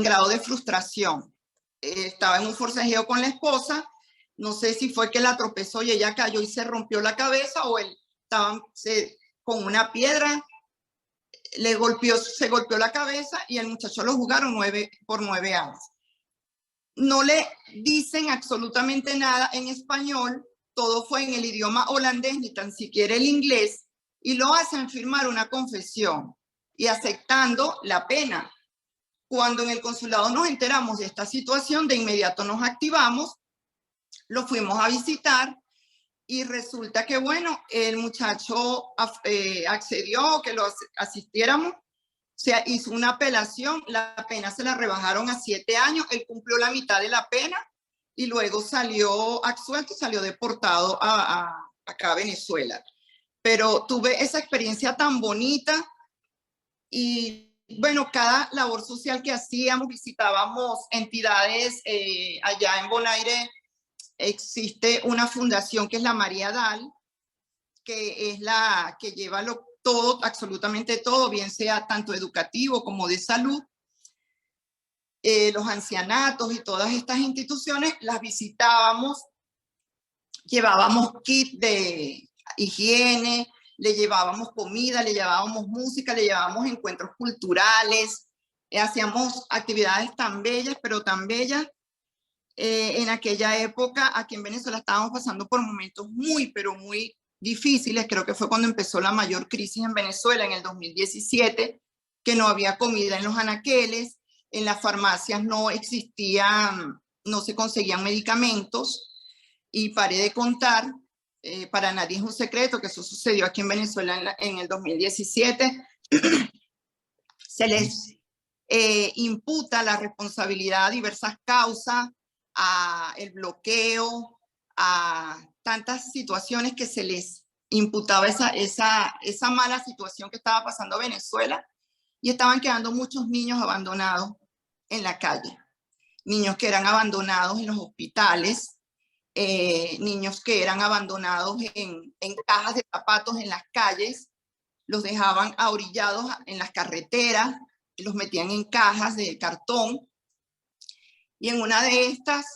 grado de frustración. Estaba en un forcejeo con la esposa, no sé si fue que la tropezó y ella cayó y se rompió la cabeza, o él estaba con una piedra, se golpeó la cabeza y el muchacho lo juzgaron por 9 años. No le dicen absolutamente nada en español, todo fue en el idioma holandés, ni tan siquiera el inglés, y lo hacen firmar una confesión y aceptando la pena. Cuando en el consulado nos enteramos de esta situación, de inmediato nos activamos, lo fuimos a visitar y resulta que, bueno, el muchacho accedió que lo asistiéramos, se hizo una apelación, la pena se la rebajaron a 7 años, él cumplió la mitad de la pena y luego salió absuelto, salió deportado acá a Venezuela. Pero tuve esa experiencia tan bonita y bueno, cada labor social que hacíamos, visitábamos entidades. Allá en Bonaire existe una fundación que es la María Dal, que es la que lleva todo, absolutamente todo, bien sea tanto educativo como de salud. Los ancianatos y todas estas instituciones las visitábamos, llevábamos kit de higiene, le llevábamos comida, le llevábamos música, le llevábamos encuentros culturales, hacíamos actividades tan bellas, pero tan bellas. En aquella época, aquí en Venezuela estábamos pasando por momentos muy, pero muy difíciles. Creo que fue cuando empezó la mayor crisis en Venezuela, en el 2017, que no había comida en los anaqueles, en las farmacias no existían, no se conseguían medicamentos, y paré de contar. Para nadie es un secreto que eso sucedió aquí en Venezuela en el 2017. Se les imputa la responsabilidad a diversas causas, a el bloqueo, a tantas situaciones que se les imputaba esa mala situación que estaba pasando a Venezuela, y estaban quedando muchos niños abandonados en la calle, niños que eran abandonados en los hospitales, niños que eran abandonados en cajas de zapatos en las calles, los dejaban ahorillados en las carreteras, los metían en cajas de cartón. Y en una de estas,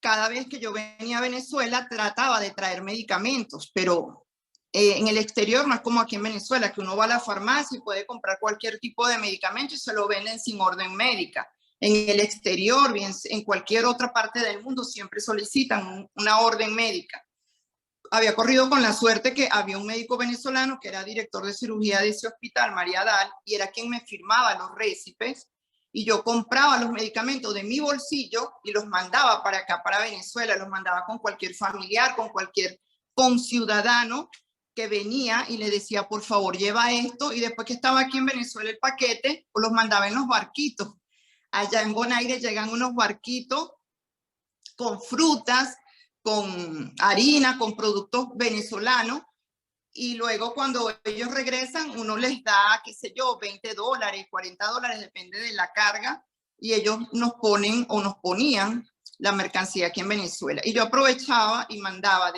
cada vez que yo venía a Venezuela, trataba de traer medicamentos, pero en el exterior no es como aquí en Venezuela, que uno va a la farmacia y puede comprar cualquier tipo de medicamento y se lo venden sin orden médica. En el exterior, bien, en cualquier otra parte del mundo, siempre solicitan una orden médica. Había corrido con la suerte que había un médico venezolano que era director de cirugía de ese hospital, María Dal, y era quien me firmaba los récipes, y yo compraba los medicamentos de mi bolsillo y los mandaba para acá, para Venezuela, los mandaba con cualquier familiar, con cualquier conciudadano que venía y le decía, por favor, lleva esto, y después que estaba aquí en Venezuela el paquete, pues los mandaba en los barquitos. Allá en Bonaire llegan unos barquitos con frutas, con harina, con productos venezolanos, y luego cuando ellos regresan, uno les da, qué sé yo, $20, $40, depende de la carga, y ellos nos ponen o nos ponían la mercancía aquí en Venezuela. Y yo aprovechaba y mandaba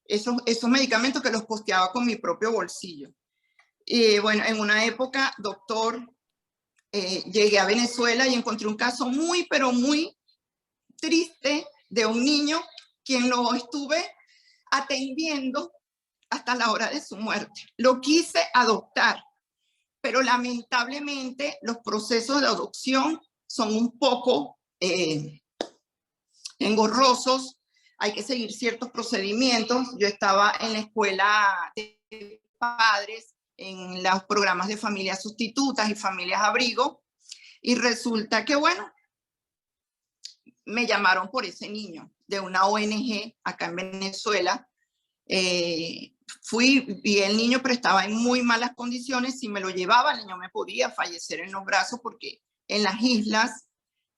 esos medicamentos que los costeaba con mi propio bolsillo. Y bueno, en una época, doctor, llegué a Venezuela y encontré un caso muy, pero muy triste de un niño quien lo estuve atendiendo hasta la hora de su muerte. Lo quise adoptar, pero lamentablemente los procesos de adopción son un poco engorrosos, hay que seguir ciertos procedimientos. Yo estaba en la escuela de padres, en los programas de familias sustitutas y familias abrigo, y resulta que, bueno, me llamaron por ese niño de una ONG acá en Venezuela. Fui, vi el niño, pero estaba en muy malas condiciones. Si me lo llevaba, el niño me podía fallecer en los brazos, porque en las islas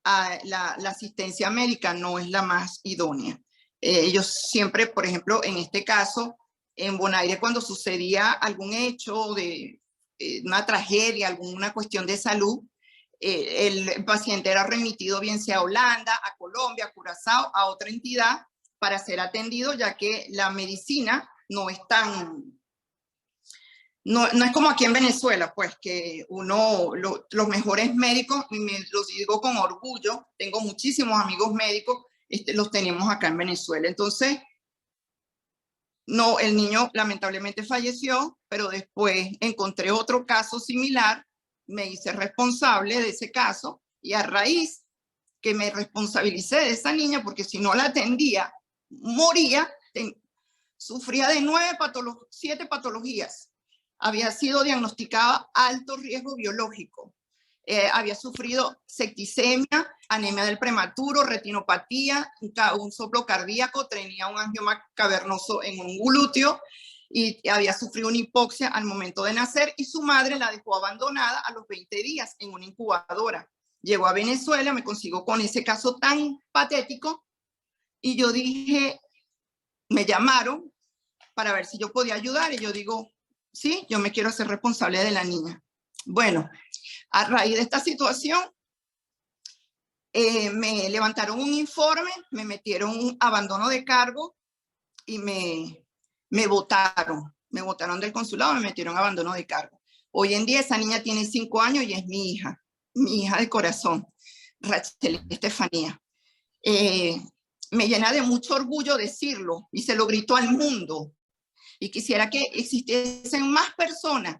la asistencia médica no es la más idónea. Ellos siempre, por ejemplo, en este caso, en Bonaire, cuando sucedía algún hecho de una tragedia, alguna cuestión de salud, El paciente era remitido bien sea a Holanda, a Colombia, a Curazao, a otra entidad para ser atendido, ya que la medicina no es tan... No es como aquí en Venezuela, pues que los mejores médicos, y me los digo con orgullo, tengo muchísimos amigos médicos, los tenemos acá en Venezuela. Entonces, no, el niño lamentablemente falleció, pero después encontré otro caso similar, me hice responsable de ese caso y a raíz que me responsabilicé de esa niña, porque si no la atendía, moría, sufría de 7 patologías. Había sido diagnosticada alto riesgo biológico. Había sufrido septicemia, anemia del prematuro, retinopatía, un soplo cardíaco, tenía un angioma cavernoso en un glúteo y había sufrido una hipoxia al momento de nacer y su madre la dejó abandonada a los 20 días en una incubadora. Llegó a Venezuela, me consigo con ese caso tan patético y yo dije, me llamaron para ver si yo podía ayudar y yo digo, sí, yo me quiero hacer responsable de la niña. Bueno, a raíz de esta situación, me levantaron un informe, me metieron un abandono de cargo y me botaron del consulado, me metieron abandono de cargo. Hoy en día esa niña tiene 5 años y es mi hija de corazón, Rachel Estefanía. Me llena de mucho orgullo decirlo y se lo grito al mundo. Y quisiera que existiesen más personas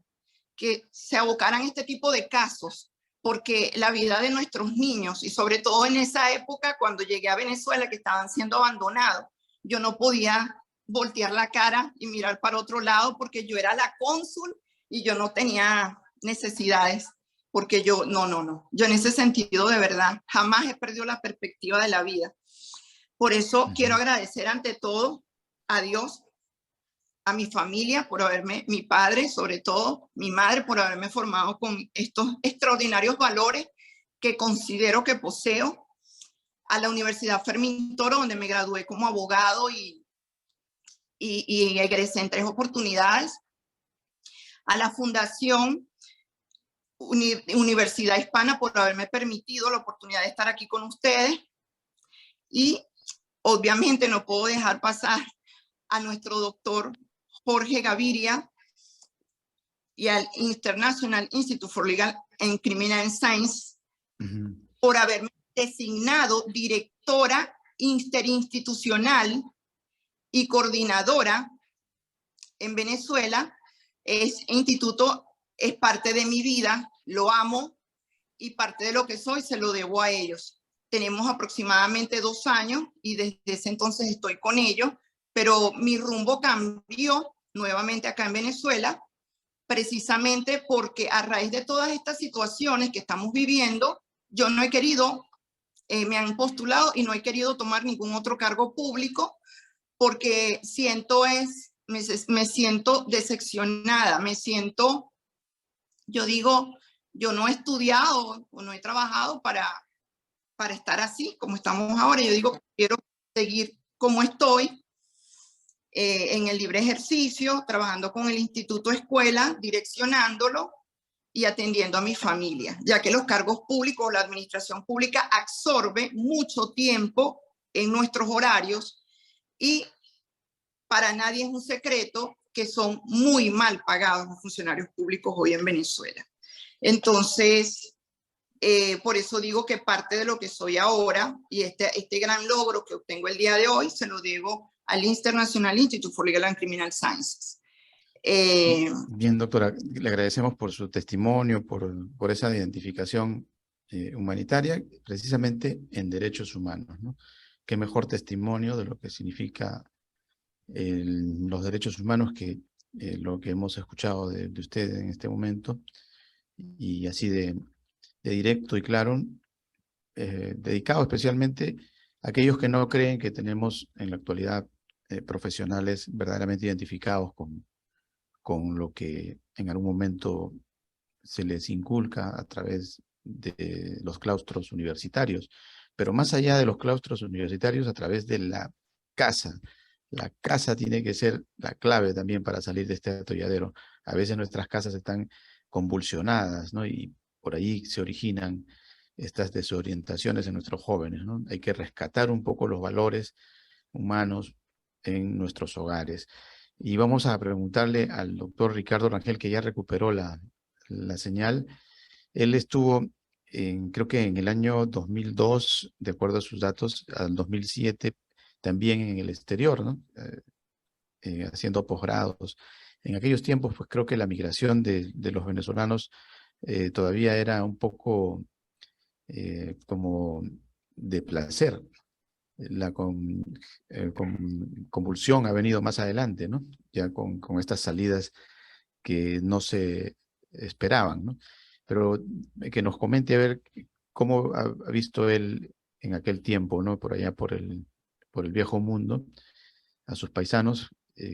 que se abocaran a este tipo de casos, porque la vida de nuestros niños, y sobre todo en esa época cuando llegué a Venezuela, que estaban siendo abandonados, yo no podía voltear la cara y mirar para otro lado porque yo era la cónsul y yo no tenía necesidades, porque yo en ese sentido de verdad jamás he perdido la perspectiva de la vida. Por eso quiero agradecer ante todo a Dios, a mi familia por mi padre sobre todo, mi madre por haberme formado con estos extraordinarios valores que considero que poseo, a la Universidad Fermín Toro, donde me gradué como abogado y egresé en 3 oportunidades, a la Fundación Universidad Hispana por haberme permitido la oportunidad de estar aquí con ustedes y obviamente no puedo dejar pasar a nuestro doctor Jorge Gaviria y al International Institute for Legal and Criminal Science por haberme designado directora interinstitucional y coordinadora en Venezuela. Ese instituto es parte de mi vida, lo amo y parte de lo que soy se lo debo a ellos. Tenemos aproximadamente 2 años y desde ese entonces estoy con ellos, pero mi rumbo cambió nuevamente acá en Venezuela, precisamente porque a raíz de todas estas situaciones que estamos viviendo, yo no he querido, me han postulado y no he querido tomar ningún otro cargo público porque me siento decepcionada, yo digo, yo no he estudiado o no he trabajado para estar así como estamos ahora. Yo digo, quiero seguir como estoy, en el libre ejercicio, trabajando con el Instituto Escuela, direccionándolo y atendiendo a mi familia, ya que los cargos públicos, la administración pública absorbe mucho tiempo en nuestros horarios y para nadie es un secreto que son muy mal pagados los funcionarios públicos hoy en Venezuela. Entonces, por eso digo que parte de lo que soy ahora y este gran logro que obtengo el día de hoy se lo debo al International Institute for Legal and Criminal Sciences. Bien, doctora, le agradecemos por su testimonio, por esa identificación humanitaria, precisamente en derechos humanos, ¿no? Qué mejor testimonio de lo que significa los derechos humanos que lo que hemos escuchado de usted en este momento, y así de directo y claro, dedicado especialmente a aquellos que no creen que tenemos en la actualidad profesionales verdaderamente identificados con lo que en algún momento se les inculca a través de los claustros universitarios, pero más allá de los claustros universitarios, a través de la casa. La casa tiene que ser la clave también para salir de este atolladero. A veces nuestras casas están convulsionadas, ¿no? Y por ahí se originan estas desorientaciones en nuestros jóvenes, ¿no? Hay que rescatar un poco los valores humanos en nuestros hogares. Y vamos a preguntarle al doctor Ricardo Rangel, que ya recuperó la señal. Él estuvo, creo que en el año 2002, de acuerdo a sus datos, al 2007, también en el exterior, ¿no? Haciendo posgrados. En aquellos tiempos, pues creo que la migración de los venezolanos todavía era un poco como de placer. La convulsión ha venido más adelante, ¿no? Ya con estas salidas que no se esperaban, ¿no? Pero que nos comente a ver cómo ha visto él en aquel tiempo, ¿no? Por allá por el viejo mundo, a sus paisanos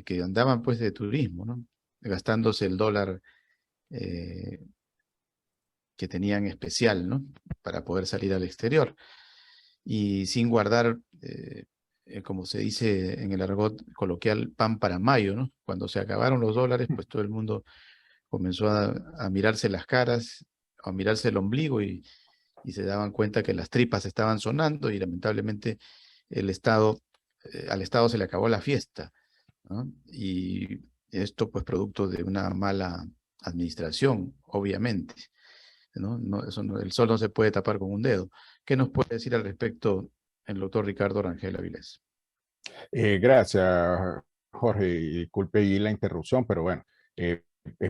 que andaban pues de turismo, ¿no? Gastándose el dólar que tenían especial, ¿no? Para poder salir al exterior. Y sin guardar, como se dice en el argot coloquial, pan para mayo, ¿no? Cuando se acabaron los dólares, pues todo el mundo comenzó a mirarse las caras, a mirarse el ombligo y se daban cuenta que las tripas estaban sonando y lamentablemente al Estado se le acabó la fiesta, ¿no? Y esto pues producto de una mala administración, obviamente, ¿no? El sol no se puede tapar con un dedo. ¿Qué nos puede decir al respecto el doctor Ricardo Rangel Avilés? Gracias, Jorge. Disculpe ahí la interrupción, pero bueno, es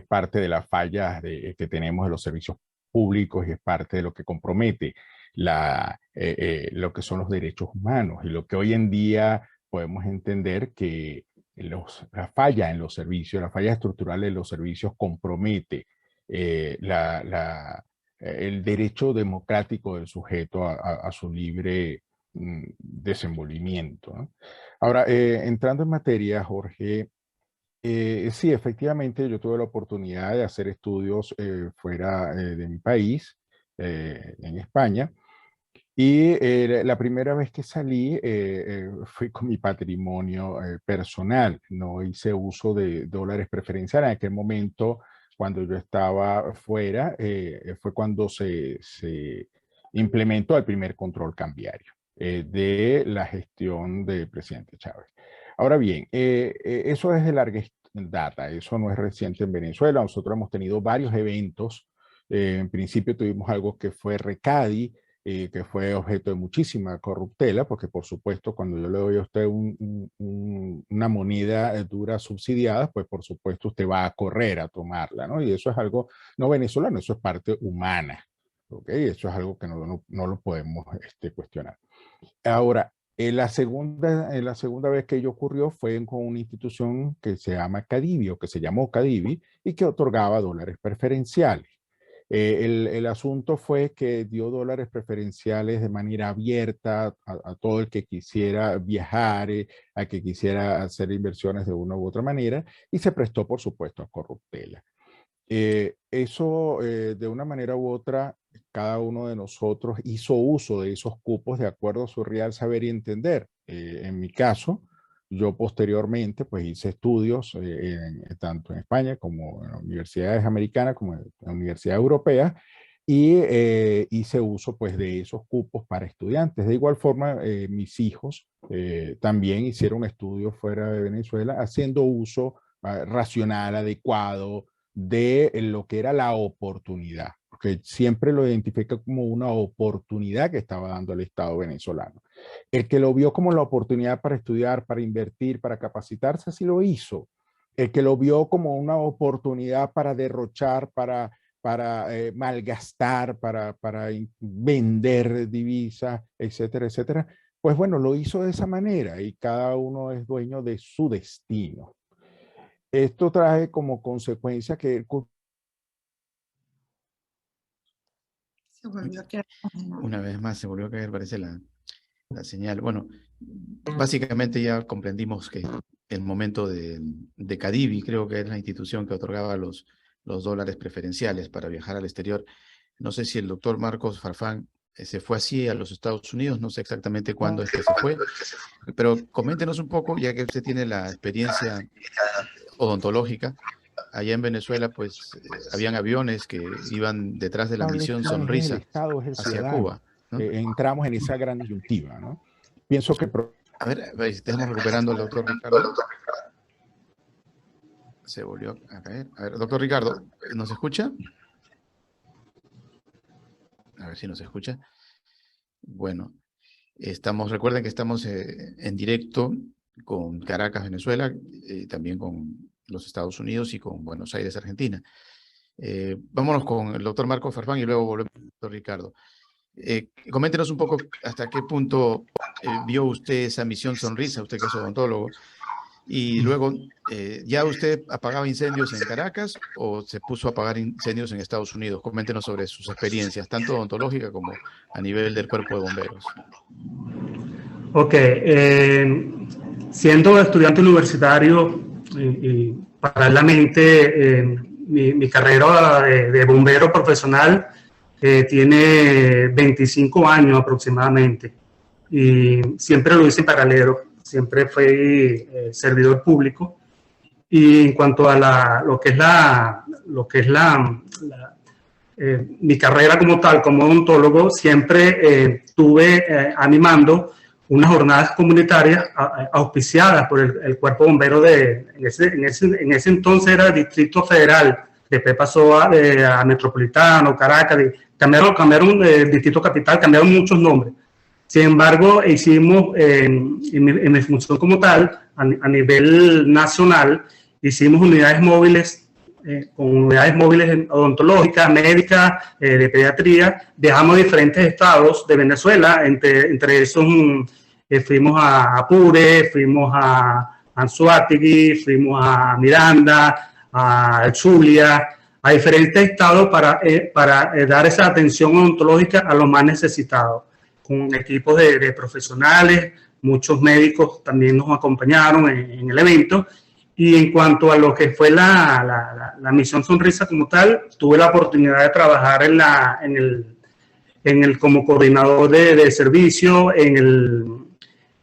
parte de las fallas que tenemos en los servicios públicos y es parte de lo que compromete lo que son los derechos humanos y lo que hoy en día podemos entender que la falla en los servicios, la falla estructural de los servicios compromete el derecho democrático del sujeto a su libre desenvolvimiento, ¿no? Ahora, entrando en materia, Jorge, sí, efectivamente, yo tuve la oportunidad de hacer estudios fuera de mi país, en España, y la primera vez que salí fui con mi patrimonio personal, no hice uso de dólares preferenciales. En aquel momento, cuando yo estaba fuera, fue cuando se implementó el primer control cambiario de la gestión del presidente Chávez. Ahora bien, eso es de larga data, eso no es reciente en Venezuela. Nosotros hemos tenido varios eventos. En principio tuvimos algo que fue Recadi, que fue objeto de muchísima corruptela, porque por supuesto cuando yo le doy a usted una moneda dura subsidiada, pues por supuesto usted va a correr a tomarla, ¿no? Y eso es algo no venezolano, eso es parte humana, ¿ok? Eso es algo que no lo podemos cuestionar. Ahora, la segunda vez que ello ocurrió fue con una institución que se llama Cadivi, o que se llamó Cadivi, y que otorgaba dólares preferenciales. El asunto fue que dio dólares preferenciales de manera abierta a todo el que quisiera viajar, a que quisiera hacer inversiones de una u otra manera, y se prestó, por supuesto, a corruptela. Eso, de una manera u otra, cada uno de nosotros hizo uso de esos cupos de acuerdo a su real saber y entender. En mi caso, yo posteriormente pues hice estudios tanto en España como en universidades americanas como en universidades europeas y hice uso pues de esos cupos para estudiantes. De igual forma, mis hijos también hicieron estudios fuera de Venezuela haciendo uso racional, adecuado de lo que era la oportunidad, porque siempre lo identifica como una oportunidad que estaba dando el Estado venezolano. El que lo vio como la oportunidad para estudiar, para invertir, para capacitarse, así lo hizo. El que lo vio como una oportunidad para derrochar, para malgastar, para vender divisas, etcétera, etcétera, pues bueno, lo hizo de esa manera y cada uno es dueño de su destino. Esto trae como consecuencia que una vez más se volvió a caer, parece la señal. Bueno, básicamente ya comprendimos que el momento de Cadivi, creo que es la institución que otorgaba los dólares preferenciales para viajar al exterior. No sé si el doctor Marcos Farfán se fue así a los Estados Unidos, no sé exactamente cuándo es que se fue, pero coméntenos un poco, ya que usted tiene la experiencia odontológica, allá en Venezuela, pues, habían aviones que iban detrás de la misión Sonrisa El Estado es el hacia ciudadano. Cuba, ¿no? Entramos en esa gran disyuntiva, ¿no? Pienso que... A ver, estamos recuperando al doctor Ricardo. Se volvió a caer. A ver, doctor Ricardo, ¿nos escucha? A ver si nos escucha. Bueno, recuerden que estamos en directo con Caracas, Venezuela, también con los Estados Unidos y con Buenos Aires, Argentina. Vámonos con el doctor Marco Farfán y luego volvemos al doctor Ricardo. Coméntenos un poco hasta qué punto vio usted esa misión Sonrisa, usted que es odontólogo, y luego, ¿ya usted apagaba incendios en Caracas o se puso a apagar incendios en Estados Unidos? Coméntenos sobre sus experiencias, tanto odontológicas como a nivel del cuerpo de bomberos. Ok, siendo estudiante universitario y paralelamente mi carrera de bombero profesional tiene 25 años aproximadamente y siempre lo hice en paralelo, siempre fui servidor público. Y en cuanto a lo que es mi carrera como tal, como odontólogo, siempre estuve animando unas jornadas comunitarias auspiciadas por el cuerpo bombero en ese entonces era el Distrito Federal, después pasó a Metropolitano, Caracas, cambiaron Distrito Capital, cambiaron muchos nombres. Sin embargo, hicimos en mi función como tal, a nivel nacional, hicimos unidades móviles, con unidades móviles odontológicas, médicas, de pediatría. Viajamos a diferentes estados de Venezuela, entre esos fuimos a Apure, fuimos a Anzoátegui, fuimos a Miranda, a Zulia, a diferentes estados para dar esa atención odontológica a los más necesitados, con equipos de profesionales, muchos médicos también nos acompañaron en el evento. Y en cuanto a lo que fue la misión Sonrisa como tal, tuve la oportunidad de trabajar como coordinador de servicio en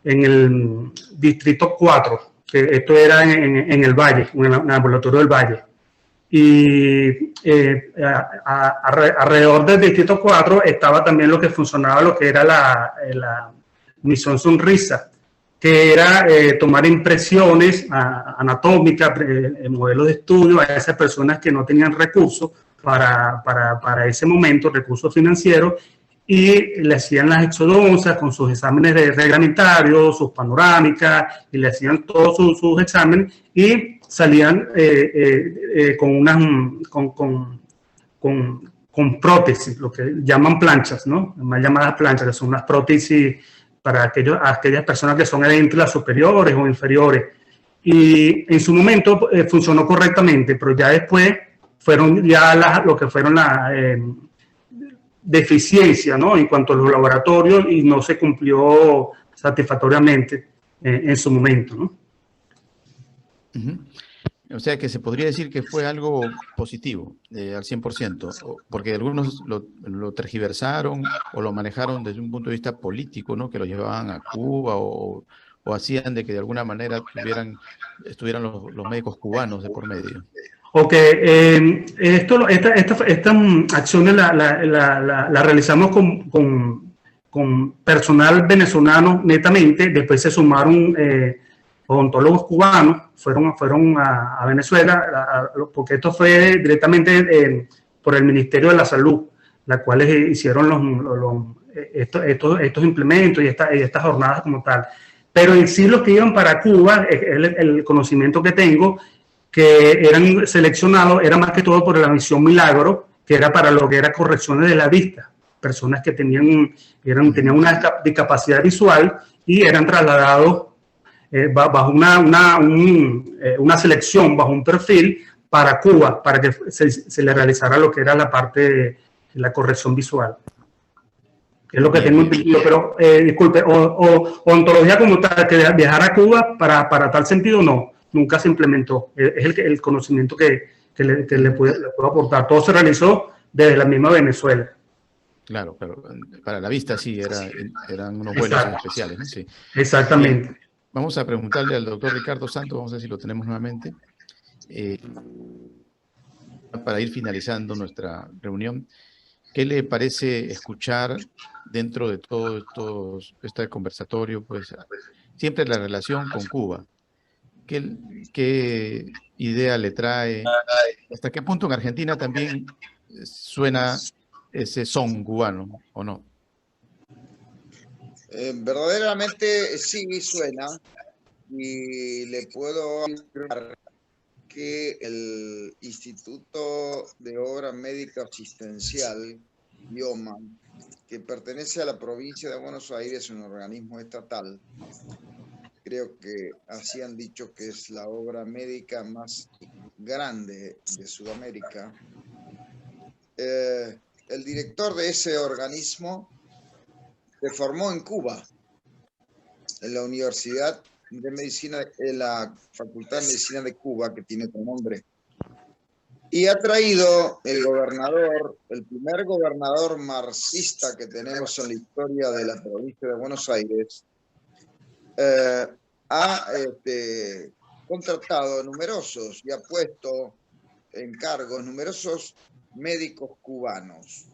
el Distrito 4, que esto era en el Valle, en el ambulatorio del Valle. Y alrededor del Distrito 4 estaba también lo que funcionaba, lo que era la misión Sonrisa, que era tomar impresiones anatómicas, modelos de estudio a esas personas que no tenían recursos para ese momento, recursos financieros, y le hacían las exodoncias con sus exámenes reglamentarios, sus panorámicas, y le hacían todos sus exámenes, y salían con prótesis, lo que llaman planchas, ¿no? Más llamadas planchas, que son unas prótesis para aquellas personas que son edéntilas superiores o inferiores. Y en su momento funcionó correctamente, pero ya después fueron ya lo que fueron las deficiencias, ¿no? En cuanto a los laboratorios, y no se cumplió satisfactoriamente en su momento, ¿no? O sea que se podría decir que fue algo positivo al 100%, porque algunos lo tergiversaron o lo manejaron desde un punto de vista político, ¿no? Que lo llevaban a Cuba o hacían de que de alguna manera estuvieran los médicos cubanos de por medio. Ok, esta acciones la realizamos con personal venezolano netamente. Después se sumaron odontólogos cubanos, fueron a Venezuela, porque esto fue directamente por el Ministerio de la Salud, la cual hicieron estos implementos y estas jornadas como tal. Pero en sí los que iban para Cuba, el conocimiento que tengo, que eran seleccionados, era más que todo por la misión Milagro, que era para lo que era correcciones de la vista, personas que tenían una discapacidad visual y eran trasladados bajo una selección, bajo un perfil para Cuba, para que se le realizara lo que era la parte de la corrección visual. Es lo que tengo entendido, pero disculpe, ontología como tal, que viajar a Cuba para tal sentido, no, nunca se implementó. Es el conocimiento que le puedo aportar. Todo se realizó desde la misma Venezuela. Claro, pero para la vista sí, eran unos vuelos especiales, ¿no? Sí. Exactamente. Vamos a preguntarle al doctor Ricardo Santos, vamos a ver si lo tenemos nuevamente. para ir finalizando nuestra reunión, ¿qué le parece escuchar dentro de todo este conversatorio, pues siempre la relación con Cuba? ¿Qué idea le trae? ¿Hasta qué punto en Argentina también suena ese son cubano o no? Verdaderamente sí suena, y le puedo afirmar que el Instituto de Obra Médica Asistencial, IOMA, que pertenece a la provincia de Buenos Aires, un organismo estatal, creo que así han dicho que es la obra médica más grande de Sudamérica. El director de ese organismo se formó en Cuba, en la Universidad de Medicina, en la Facultad de Medicina de Cuba, que tiene otro nombre. Y ha traído el gobernador, el primer gobernador marxista que tenemos en la historia de la provincia de Buenos Aires, ha contratado numerosos y ha puesto en cargos numerosos médicos cubanos.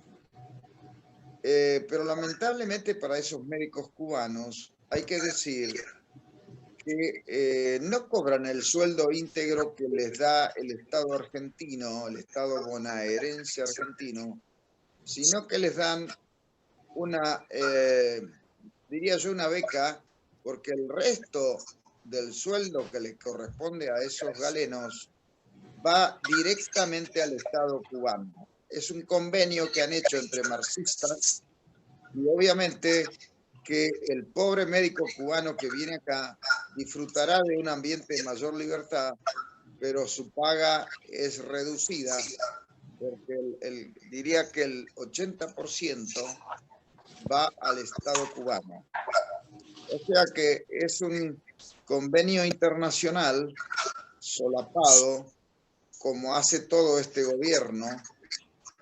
Pero lamentablemente para esos médicos cubanos hay que decir que no cobran el sueldo íntegro que les da el Estado argentino, el Estado bonaerense argentino, sino que les dan una, diría yo, una beca, porque el resto del sueldo que les corresponde a esos galenos va directamente al Estado cubano. Es un convenio que han hecho entre marxistas, y obviamente que el pobre médico cubano que viene acá disfrutará de un ambiente de mayor libertad, pero su paga es reducida, porque diría que el 80% va al Estado cubano. O sea que es un convenio internacional solapado, como hace todo este gobierno,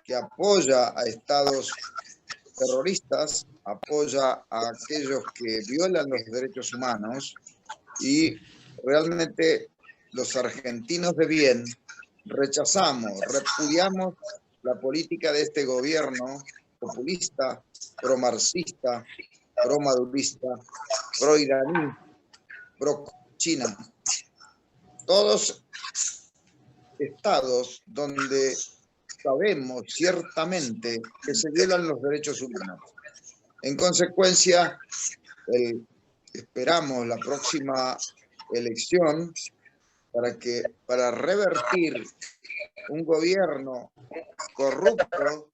que apoya a estados terroristas, apoya a aquellos que violan los derechos humanos, y realmente los argentinos de bien rechazamos, repudiamos la política de este gobierno populista, pro-marxista, pro-madurista, pro-iraní, pro-China. Todos estados donde sabemos ciertamente que se violan los derechos humanos. En consecuencia, esperamos la próxima elección para revertir un gobierno corrupto,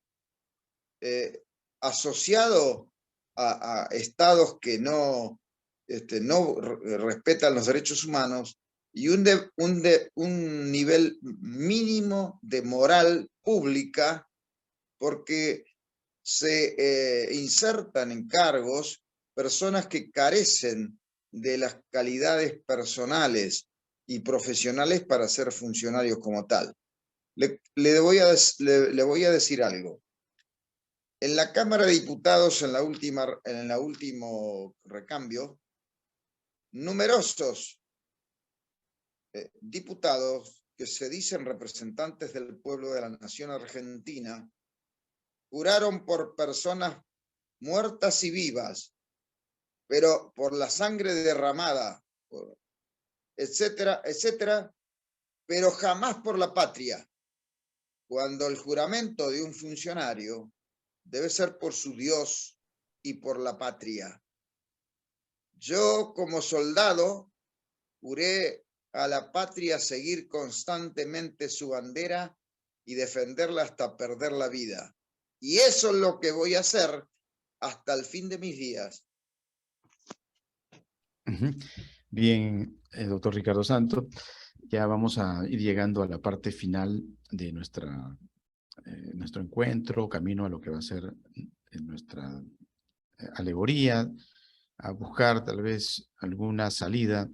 asociado a estados que no respetan los derechos humanos, y un nivel mínimo de moral pública, porque se insertan en cargos personas que carecen de las calidades personales y profesionales para ser funcionarios como tal. Le voy a decir algo. En la Cámara de Diputados, en el último recambio, numerosos diputados que se dicen representantes del pueblo de la nación argentina juraron por personas muertas y vivas, pero por la sangre derramada, etcétera, etcétera, pero jamás por la patria, cuando el juramento de un funcionario debe ser por su Dios y por la patria. Yo, como soldado, juré a la patria seguir constantemente su bandera y defenderla hasta perder la vida. Y eso es lo que voy a hacer hasta el fin de mis días. Bien, doctor Ricardo Santos, ya vamos a ir llegando a la parte final de nuestro encuentro, camino a lo que va a ser nuestra alegoría, a buscar tal vez alguna salida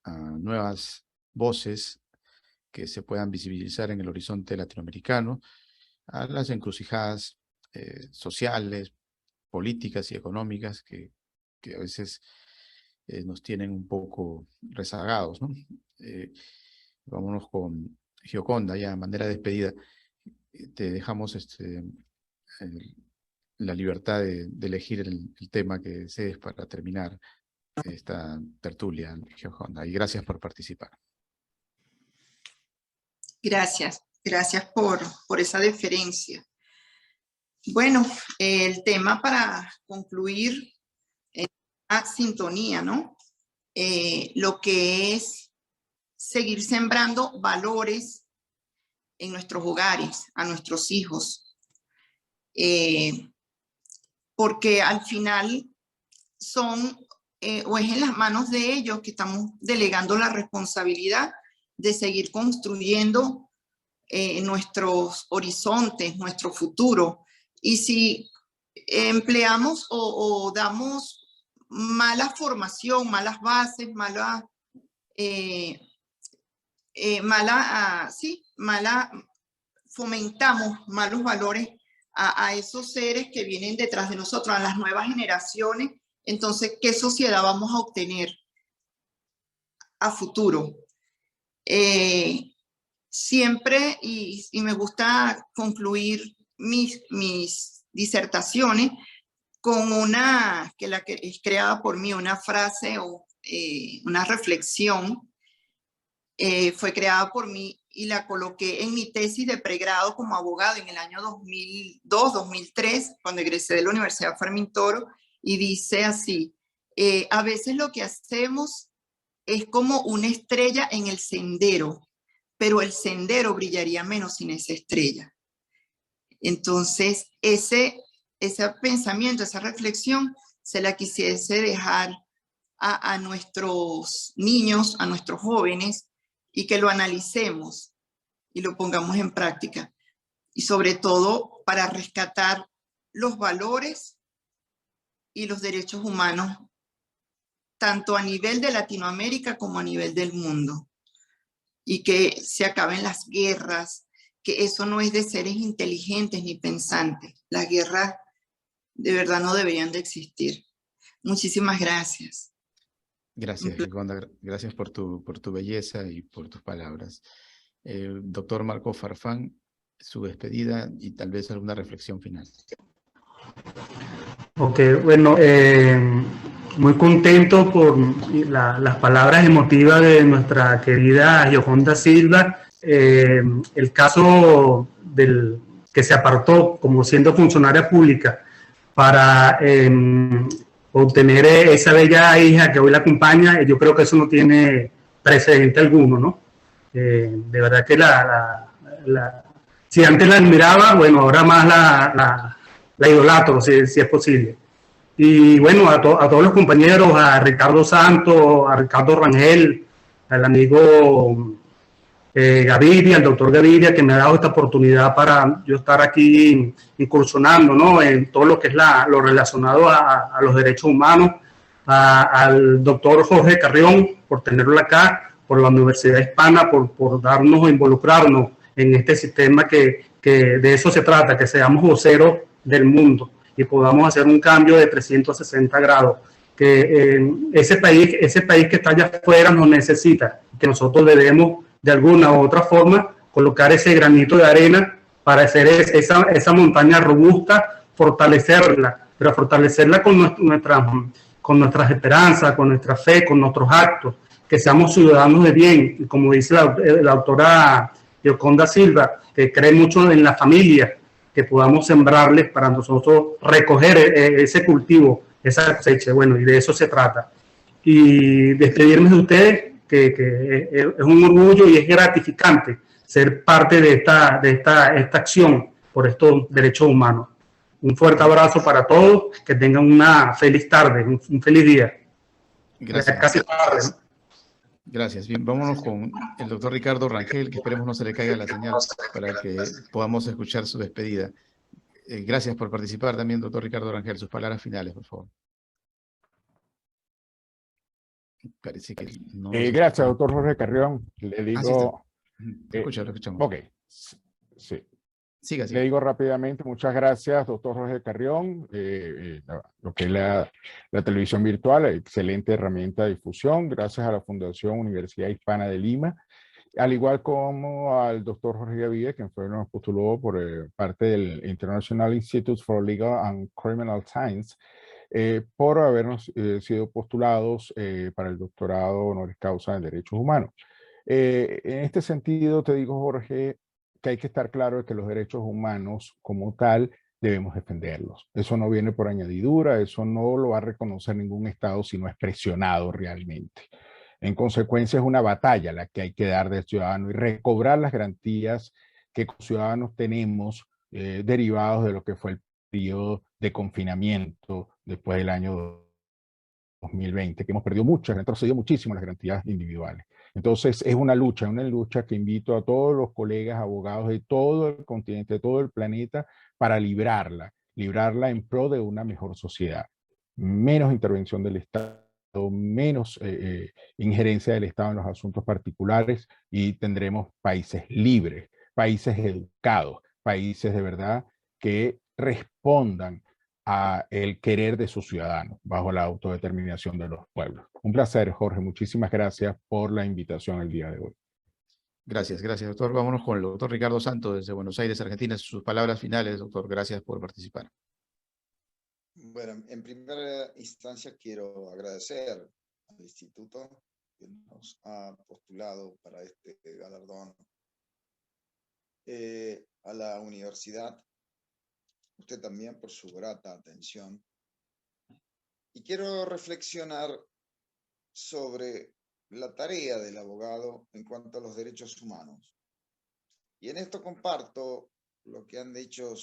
a nuevas voces que se puedan visibilizar en el horizonte latinoamericano, a las encrucijadas sociales, políticas y económicas que a veces nos tienen un poco rezagados, ¿no? Vámonos con Gioconda, ya de manera de despedida. te dejamos la libertad de elegir el tema que desees para terminar esta tertulia, Gioconda, y gracias por participar. Gracias, gracias por esa deferencia. Bueno, el tema para concluir es la sintonía, ¿no? Lo que es seguir sembrando valores en nuestros hogares, a nuestros hijos, porque al final son, o es en las manos de ellos que estamos delegando la responsabilidad de seguir construyendo nuestros horizontes, nuestro futuro. Y si empleamos o damos mala formación, malas bases, fomentamos malos valores a esos seres que vienen detrás de nosotros, a las nuevas generaciones, entonces, ¿qué sociedad vamos a obtener a futuro? Siempre, y me gusta concluir mis disertaciones con que es creada por mí, una frase o una reflexión, fue creada por mí y la coloqué en mi tesis de pregrado como abogado en el año 2002-2003, cuando egresé de la Universidad Fermín Toro, y dice así: a veces lo que hacemos es como una estrella en el sendero, pero el sendero brillaría menos sin esa estrella. Entonces, ese pensamiento, esa reflexión, se la quisiese dejar a nuestros niños, a nuestros jóvenes, y que lo analicemos y lo pongamos en práctica. Y sobre todo, para rescatar los valores y los derechos humanos, tanto a nivel de Latinoamérica como a nivel del mundo. Y que se acaben las guerras, que eso no es de seres inteligentes ni pensantes. Las guerras de verdad no deberían de existir. Muchísimas gracias. Gracias, Gioconda. Gracias por tu belleza y por tus palabras. Doctor Marco Farfán, su despedida y tal vez alguna reflexión final. Ok, bueno, muy contento por las palabras emotivas de nuestra querida Gioconda Silva. El caso que se apartó como siendo funcionaria pública para obtener esa bella hija que hoy la acompaña, yo creo que eso no tiene precedente alguno, ¿no? De verdad que si antes la admiraba, bueno, ahora más la idolatro, si es posible. Y bueno, a todos los compañeros, a Ricardo Santos, a Ricardo Rangel, al amigo Gaviria, al doctor Gaviria, que me ha dado esta oportunidad para yo estar aquí incursionando, ¿no?, en todo lo que es lo relacionado a los derechos humanos, al doctor Jorge Carrión, por tenerlo acá, por la Universidad Hispana, por darnos o involucrarnos en este sistema que de eso se trata, que seamos voceros del mundo y podamos hacer un cambio de 360 grados, que ese país que está allá afuera nos necesita, que nosotros debemos de alguna u otra forma colocar ese granito de arena para hacer esa montaña robusta, fortalecerla, pero fortalecerla con nuestras esperanzas, con nuestra fe, con nuestros actos, que seamos ciudadanos de bien, y como dice la autora Gioconda Silva, que cree mucho en la familia, que podamos sembrarles para nosotros recoger ese cultivo, esa cosecha. Bueno, y de eso se trata. Y despedirme de ustedes, que es un orgullo y es gratificante ser parte de esta acción por estos derechos humanos. Un fuerte abrazo para todos, que tengan una feliz tarde, un feliz día. Gracias. Casi tarde, ¿no? Gracias. Bien, vámonos con el doctor Ricardo Rangel, que esperemos no se le caiga la señal para que podamos escuchar su despedida. Gracias por participar también, doctor Ricardo Rangel. Sus palabras finales, por favor. Parece que no. Gracias, doctor Jorge Carrión. Le digo... Lo escuchamos. Ok, sí. Siga. Le digo rápidamente, muchas gracias, doctor Jorge Carrión. Lo que es la televisión virtual, excelente herramienta de difusión, gracias a la Fundación Universidad Hispana de Lima. al igual como al doctor Jorge Gaviria, quien fue nos postuló por parte del International Institute for Legal and Criminal Science, por habernos sido postulados para el doctorado honoris causa en Derechos Humanos. En este sentido, te digo, Jorge, que hay que estar claro de que los derechos humanos como tal debemos defenderlos. Eso no viene por añadidura, eso no lo va a reconocer ningún Estado si no es presionado realmente. En consecuencia, es una batalla la que hay que dar del ciudadano y recobrar las garantías que como ciudadanos tenemos derivados de lo que fue el periodo de confinamiento después del año 2020, que hemos perdido mucho, retrocedido muchísimo las garantías individuales. Entonces, es una lucha que invito a todos los colegas abogados de todo el continente, de todo el planeta, para librarla en pro de una mejor sociedad. Menos intervención del Estado, menos injerencia del Estado en los asuntos particulares y tendremos países libres, países educados, países de verdad que respondan a el querer de sus ciudadanos bajo la autodeterminación de los pueblos. Un placer, Jorge. Muchísimas gracias por la invitación el día de hoy. Gracias, doctor. Vámonos con el doctor Ricardo Santos desde Buenos Aires, Argentina. Sus palabras finales, doctor. Gracias por participar. Bueno, en primera instancia quiero agradecer al instituto que nos ha postulado para este galardón, a la universidad, usted también por su grata atención. Y quiero reflexionar sobre la tarea del abogado en cuanto a los derechos humanos. Y en esto comparto lo que han dicho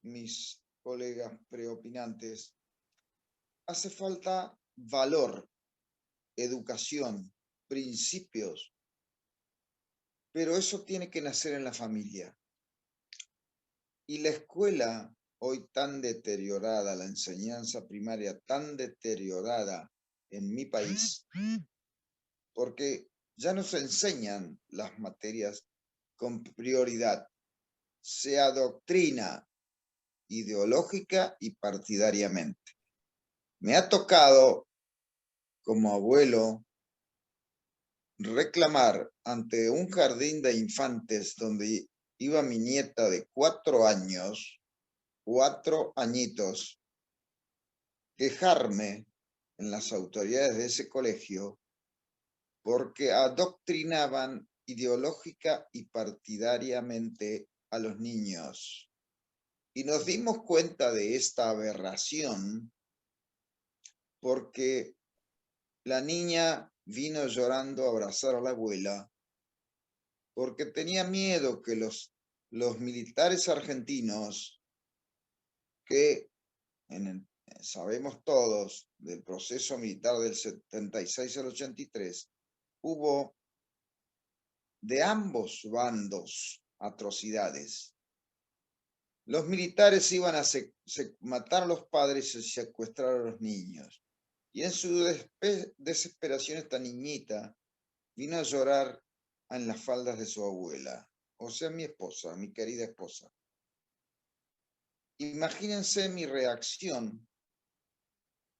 mis colegas preopinantes. Hace falta valor, educación, principios, pero eso tiene que nacer en la familia. Y la escuela, hoy tan deteriorada, la enseñanza primaria tan deteriorada en mi país, porque ya no se enseñan las materias con prioridad, se adoctrina ideológica y partidariamente. Me ha tocado, como abuelo, reclamar ante un jardín de infantes donde iba mi nieta de 4 años, 4 añitos, quejarme en las autoridades de ese colegio porque adoctrinaban ideológica y partidariamente a los niños. Y nos dimos cuenta de esta aberración porque la niña vino llorando a abrazar a la abuela porque tenía miedo que los militares argentinos, que sabemos todos del proceso militar del 76 al 83, hubo de ambos bandos atrocidades. Los militares iban a matar a los padres y secuestrar a los niños. Y en su desesperación esta niñita vino a llorar en las faldas de su abuela, o sea, mi esposa, mi querida esposa. Imagínense mi reacción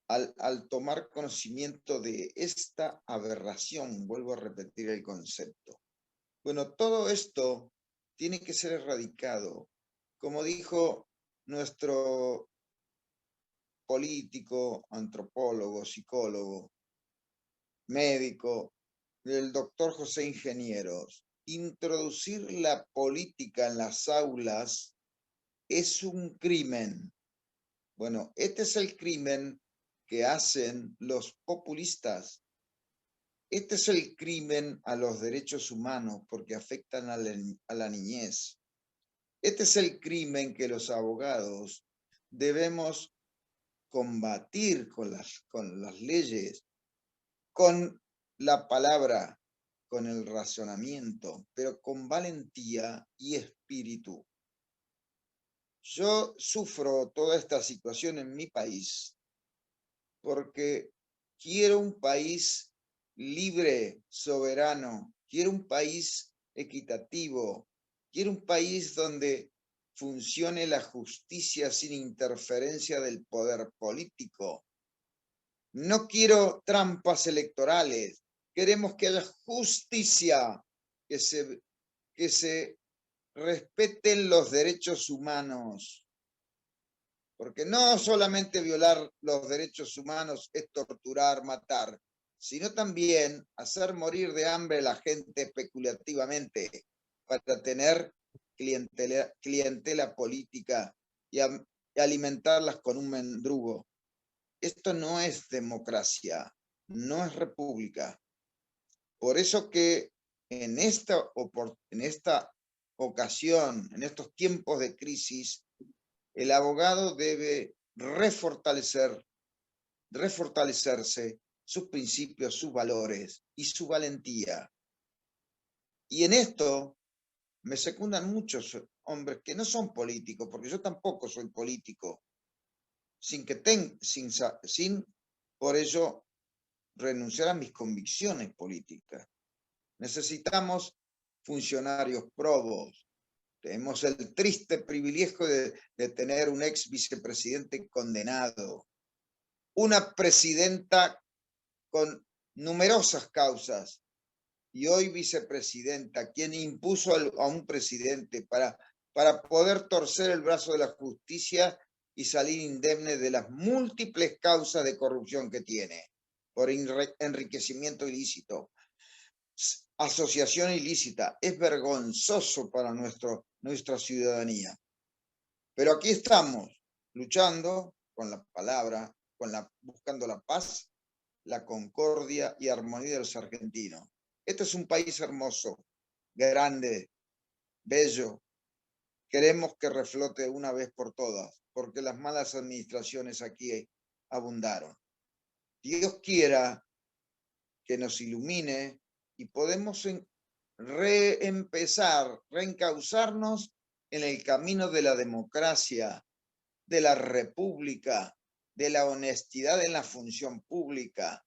al tomar conocimiento de esta aberración. Vuelvo a repetir el concepto. Bueno, todo esto tiene que ser erradicado. Como dijo nuestro político, antropólogo, psicólogo, médico, el doctor José Ingenieros, introducir la política en las aulas es un crimen. Bueno, este es el crimen que hacen los populistas. Este es el crimen a los derechos humanos porque afectan a la niñez. Este es el crimen que los abogados debemos combatir con las leyes, con la palabra, con el razonamiento, pero con valentía y espíritu. Yo sufro toda esta situación en mi país porque quiero un país libre, soberano, quiero un país equitativo, quiero un país donde funcione la justicia sin interferencia del poder político. No quiero trampas electorales, queremos que haya justicia que se respeten los derechos humanos, porque no solamente violar los derechos humanos es torturar, matar, sino también hacer morir de hambre a la gente especulativamente para tener clientela política y alimentarlas con un mendrugo. Esto no es democracia, no es república. Por eso que en esta ocasión, en estos tiempos de crisis, el abogado debe refortalecerse sus principios, sus valores y su valentía. Y en esto me secundan muchos hombres que no son políticos, porque yo tampoco soy político, sin por ello renunciar a mis convicciones políticas. Necesitamos funcionarios probos. Tenemos el triste privilegio de tener un ex vicepresidente condenado, una presidenta con numerosas causas y hoy vicepresidenta, quien impuso a un presidente para poder torcer el brazo de la justicia y salir indemne de las múltiples causas de corrupción que tiene, por enriquecimiento ilícito, asociación ilícita. Es vergonzoso para nuestra ciudadanía. Pero aquí estamos, luchando con la palabra, buscando la paz, la concordia y armonía de los argentinos. Este es un país hermoso, grande, bello. Queremos que reflote una vez por todas, porque las malas administraciones aquí abundaron. Dios quiera que nos ilumine y podemos reencauzarnos en el camino de la democracia, de la república, de la honestidad en la función pública,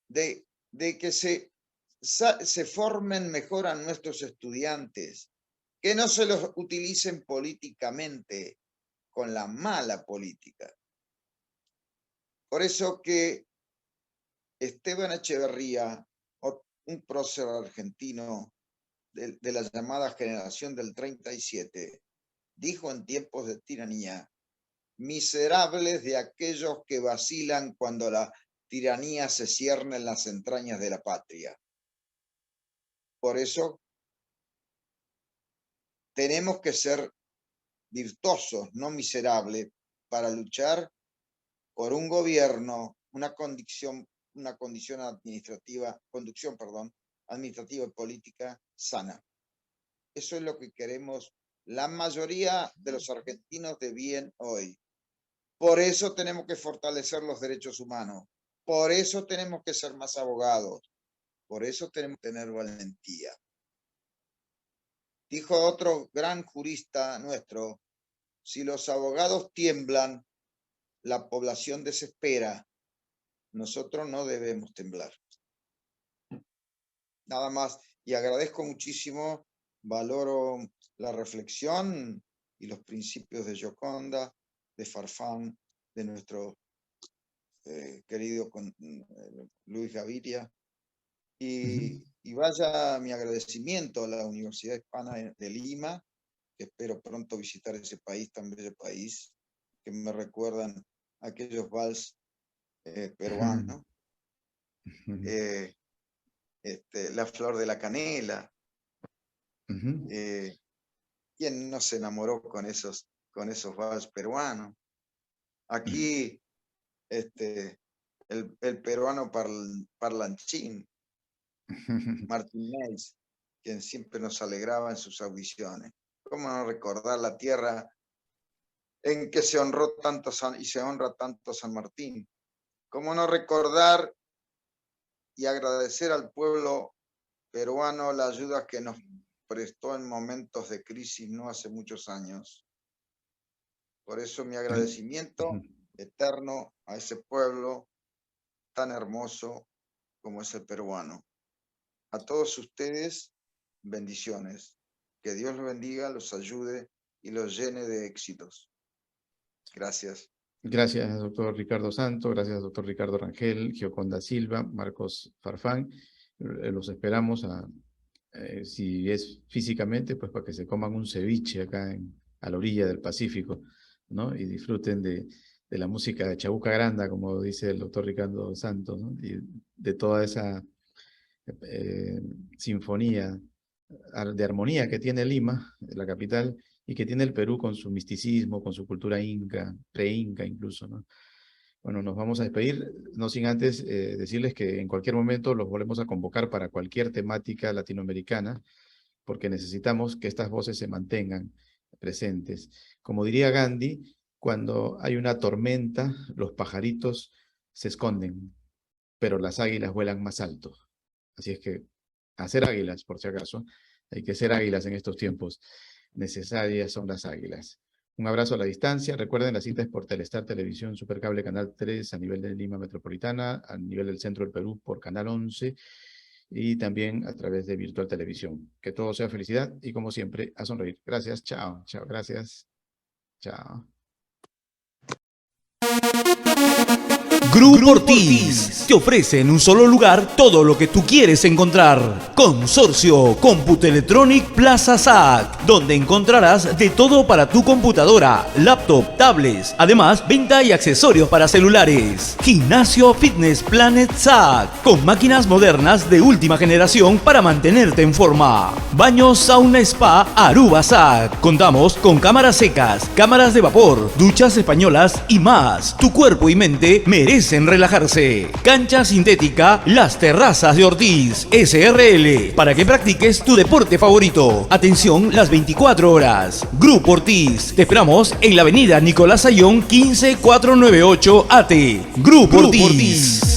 de que se formen mejor a nuestros estudiantes, que no se los utilicen políticamente con la mala política. Por eso que Esteban Echeverría, un prócer argentino de la llamada generación del 37, dijo en tiempos de tiranía: miserables de aquellos que vacilan cuando la tiranía se cierne en las entrañas de la patria. Por eso tenemos que ser virtuosos, no miserables, para luchar por un gobierno, una conducción administrativa y política sana. Eso es lo que queremos la mayoría de los argentinos de bien hoy. Por eso tenemos que fortalecer los derechos humanos. Por eso tenemos que ser más abogados. Por eso tenemos que tener valentía. Dijo otro gran jurista nuestro: si los abogados tiemblan, la población desespera. Nosotros no debemos temblar. Nada más. Y agradezco muchísimo, valoro la reflexión y los principios de Gioconda, de Farfán, de nuestro querido Luis Gaviria. Y vaya mi agradecimiento a la Universidad Hispana de Lima, que espero pronto visitar ese país, tan bello país, que me recuerdan aquellos vals peruanos. La flor de la canela. ¿Quién no se enamoró con esos vals peruanos? Aquí el peruano parlanchín, Martínez, quien siempre nos alegraba en sus audiciones. ¿Cómo no recordar la tierra en que se honró tanto y se honra tanto San Martín? ¿Cómo no recordar y agradecer al pueblo peruano la ayuda que nos prestó en momentos de crisis no hace muchos años? Por eso mi agradecimiento eterno a ese pueblo tan hermoso como es el peruano. A todos ustedes, bendiciones. Que Dios los bendiga, los ayude y los llene de éxitos. Gracias. Gracias, doctor Ricardo Santo. Gracias, doctor Ricardo Rangel, Gioconda Silva, Marcos Farfán. Los esperamos si es físicamente, pues para que se coman un ceviche acá a la orilla del Pacífico, ¿no? Y disfruten de la música de Chabuca Granda, como dice el doctor Ricardo Santos, ¿no? Y de toda esa sinfonía de armonía que tiene Lima, la capital, y que tiene el Perú con su misticismo, con su cultura inca, pre-inca incluso, ¿no? Bueno, nos vamos a despedir, no sin antes decirles que en cualquier momento los volvemos a convocar para cualquier temática latinoamericana, porque necesitamos que estas voces se mantengan presentes. Como diría Gandhi, cuando hay una tormenta, los pajaritos se esconden, pero las águilas vuelan más alto. Así es que, hacer águilas, por si acaso, hay que ser águilas en estos tiempos. Necesarias son las águilas. Un abrazo a la distancia. Recuerden, la cita es por Telestar Televisión Supercable Canal 3 a nivel de Lima Metropolitana, a nivel del centro del Perú por Canal 11 y también a través de Virtual Televisión. Que todo sea felicidad y, como siempre, a sonreír. Gracias, chao, chao, gracias, chao. Grupo Ortiz te ofrece en un solo lugar todo lo que tú quieres encontrar. Consorcio Computelectronic Plaza SAC, donde encontrarás de todo para tu computadora, laptop, tablets. Además, venta y accesorios para celulares. Gimnasio Fitness Planet SAC, con máquinas modernas de última generación para mantenerte en forma. Baño Sauna Spa Aruba SAC. Contamos con cámaras secas, cámaras de vapor, duchas españolas y más. Tu cuerpo y mente merecen relajarse. Cancha sintética Las Terrazas de Ortiz SRL, para que practiques tu deporte favorito. Atención las 24 horas. Grupo Ortiz, te esperamos en la avenida Nicolás Ayón 15498 AT. Grupo Ortiz.